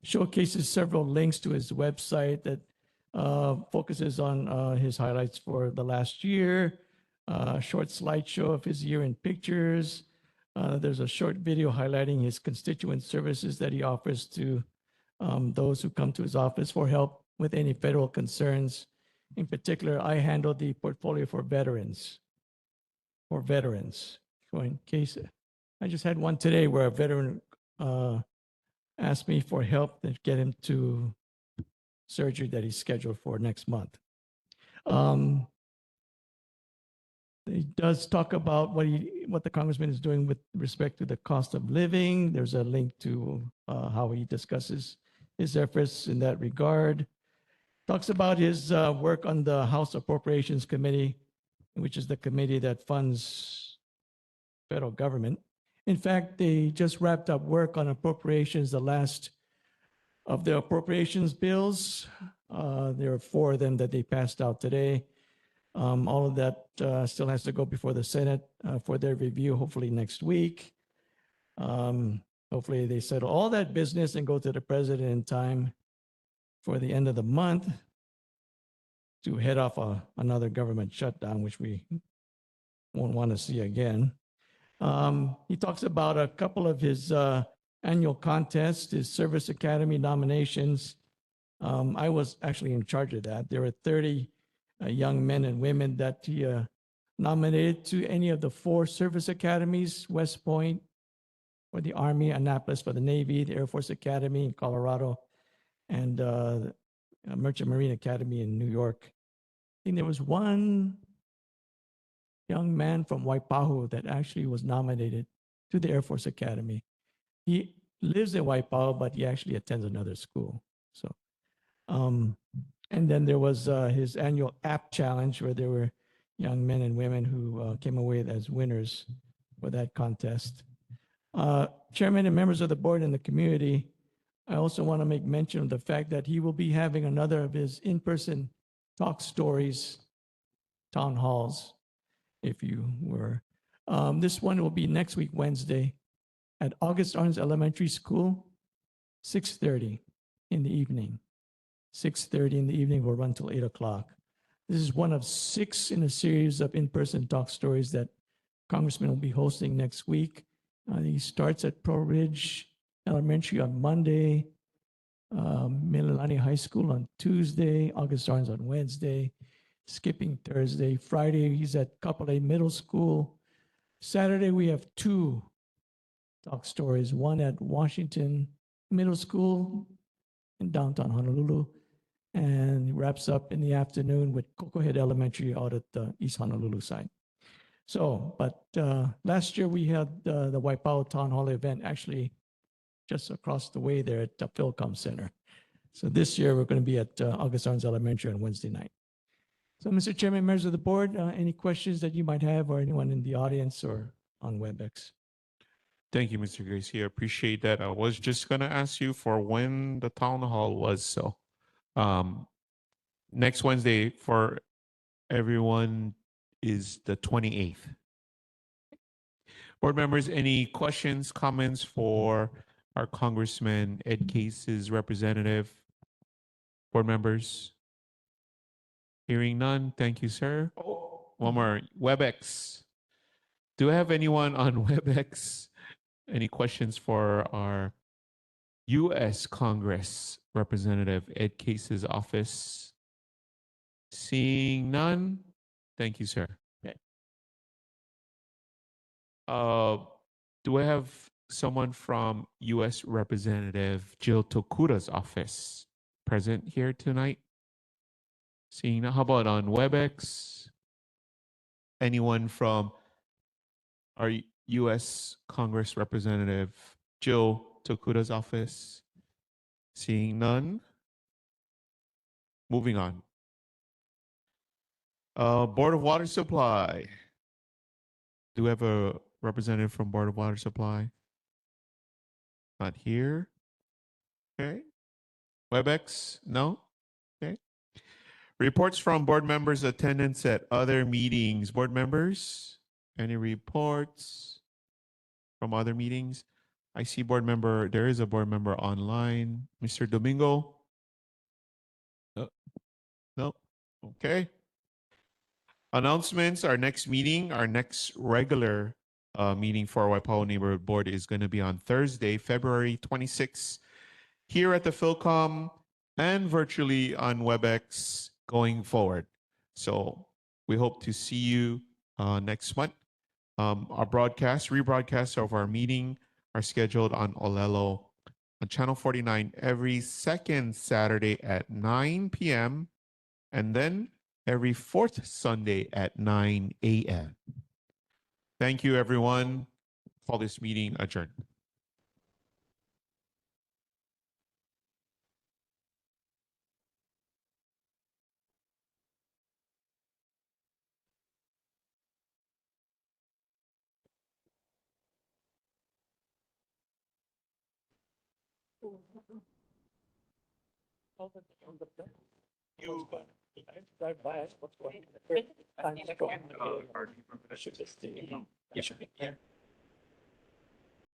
showcases several links to his website that focuses on his highlights for the last year, a short slideshow of his year in pictures. There's a short video highlighting his constituent services that he offers to those who come to his office for help with any federal concerns. In particular, I handle the portfolio for veterans. So in case, I just had one today where a veteran asked me for help to get him to surgery that he's scheduled for next month. He does talk about what the congressman is doing with respect to the cost of living. There's a link to how he discusses his efforts in that regard. Talks about his work on the House Appropriations Committee, which is the committee that funds federal government. In fact, they just wrapped up work on appropriations, the last of the appropriations bills. There are 4 of them that they passed out today. All of that still has to go before the Senate for their review, hopefully next week. Hopefully they settle all that business and go to the president in time for the end of the month to head off another government shutdown, which we won't want to see again. He talks about a couple of his annual contests, his Service Academy nominations. I was actually in charge of that. There were 30 young men and women that he nominated to any of the 4 service academies: West Point for the Army, Annapolis for the Navy, the Air Force Academy in Colorado, and Merchant Marine Academy in New York. I think there was one young man from Waipahu that actually was nominated to the Air Force Academy. He lives in Waipahu, but he actually attends another school. So, and then there was his annual app challenge where there were young men and women who came away as winners for that contest. Chairman and members of the board and the community, I also want to make mention of the fact that he will be having another of his in-person talk stories, town halls, if you were. This one will be next week, Wednesday, at August Orange Elementary School, 6:30 in the evening. 6:30 in the evening, will run till 8 o'clock. This is one of 6 in a series of in-person talk stories that Congressman will be hosting next week. He starts at Pro Ridge Elementary on Monday, Mililani High School on Tuesday, August Orange on Wednesday, skipping Thursday. Friday, he's at Kapolei Middle School. Saturday, we have 2 talk stories, one at Washington Middle School in downtown Honolulu, and he wraps up in the afternoon with Cocoa Head Elementary out at the East Honolulu side. So, but last year we had the Waipahu Town Hall event actually just across the way there at the Philcom Center. So this year we're going to be at August Arms Elementary on Wednesday night. So, Mr. Chairman, members of the board, any questions that you might have, or anyone in the audience or on WebEx? Thank you, Mr. Gracie. I appreciate that. I was just gonna ask you for when the town hall was. So, um, next Wednesday for everyone is the 28th. Board members, any questions, comments for our Congressman Ed Case's representative? Board members? Hearing none, thank you, sir. Oh, one more, WebEx. Do I have anyone on WebEx? Any questions for our U.S. Congress Representative Ed Case's office? Seeing none, thank you, sir. Okay. Do I have someone from U.S. Representative Jill Tokura's office present here tonight? Seeing none, how about on WebEx? Anyone from our U.S. Congress Representative Jill Tokura's office? Seeing none. Moving on. Board of Water Supply. Do we have a representative from Board of Water Supply? Not here. Okay. WebEx? No? Okay. Reports from board members' attendance at other meetings. Board members, any reports from other meetings? I see there is a board member online. Mr. Domingo? No? Okay. Announcements, our next regular meeting for our Waipahu Neighborhood Board is going to be on Thursday, February 26th, here at the Philcom and virtually on WebEx going forward. So we hope to see you next month. Our rebroadcasts of our meeting are scheduled on Olelo on Channel 49 every second Saturday at 9 p.m. and then every fourth Sunday at 9 a.m. Thank you, everyone. Call this meeting adjourned. You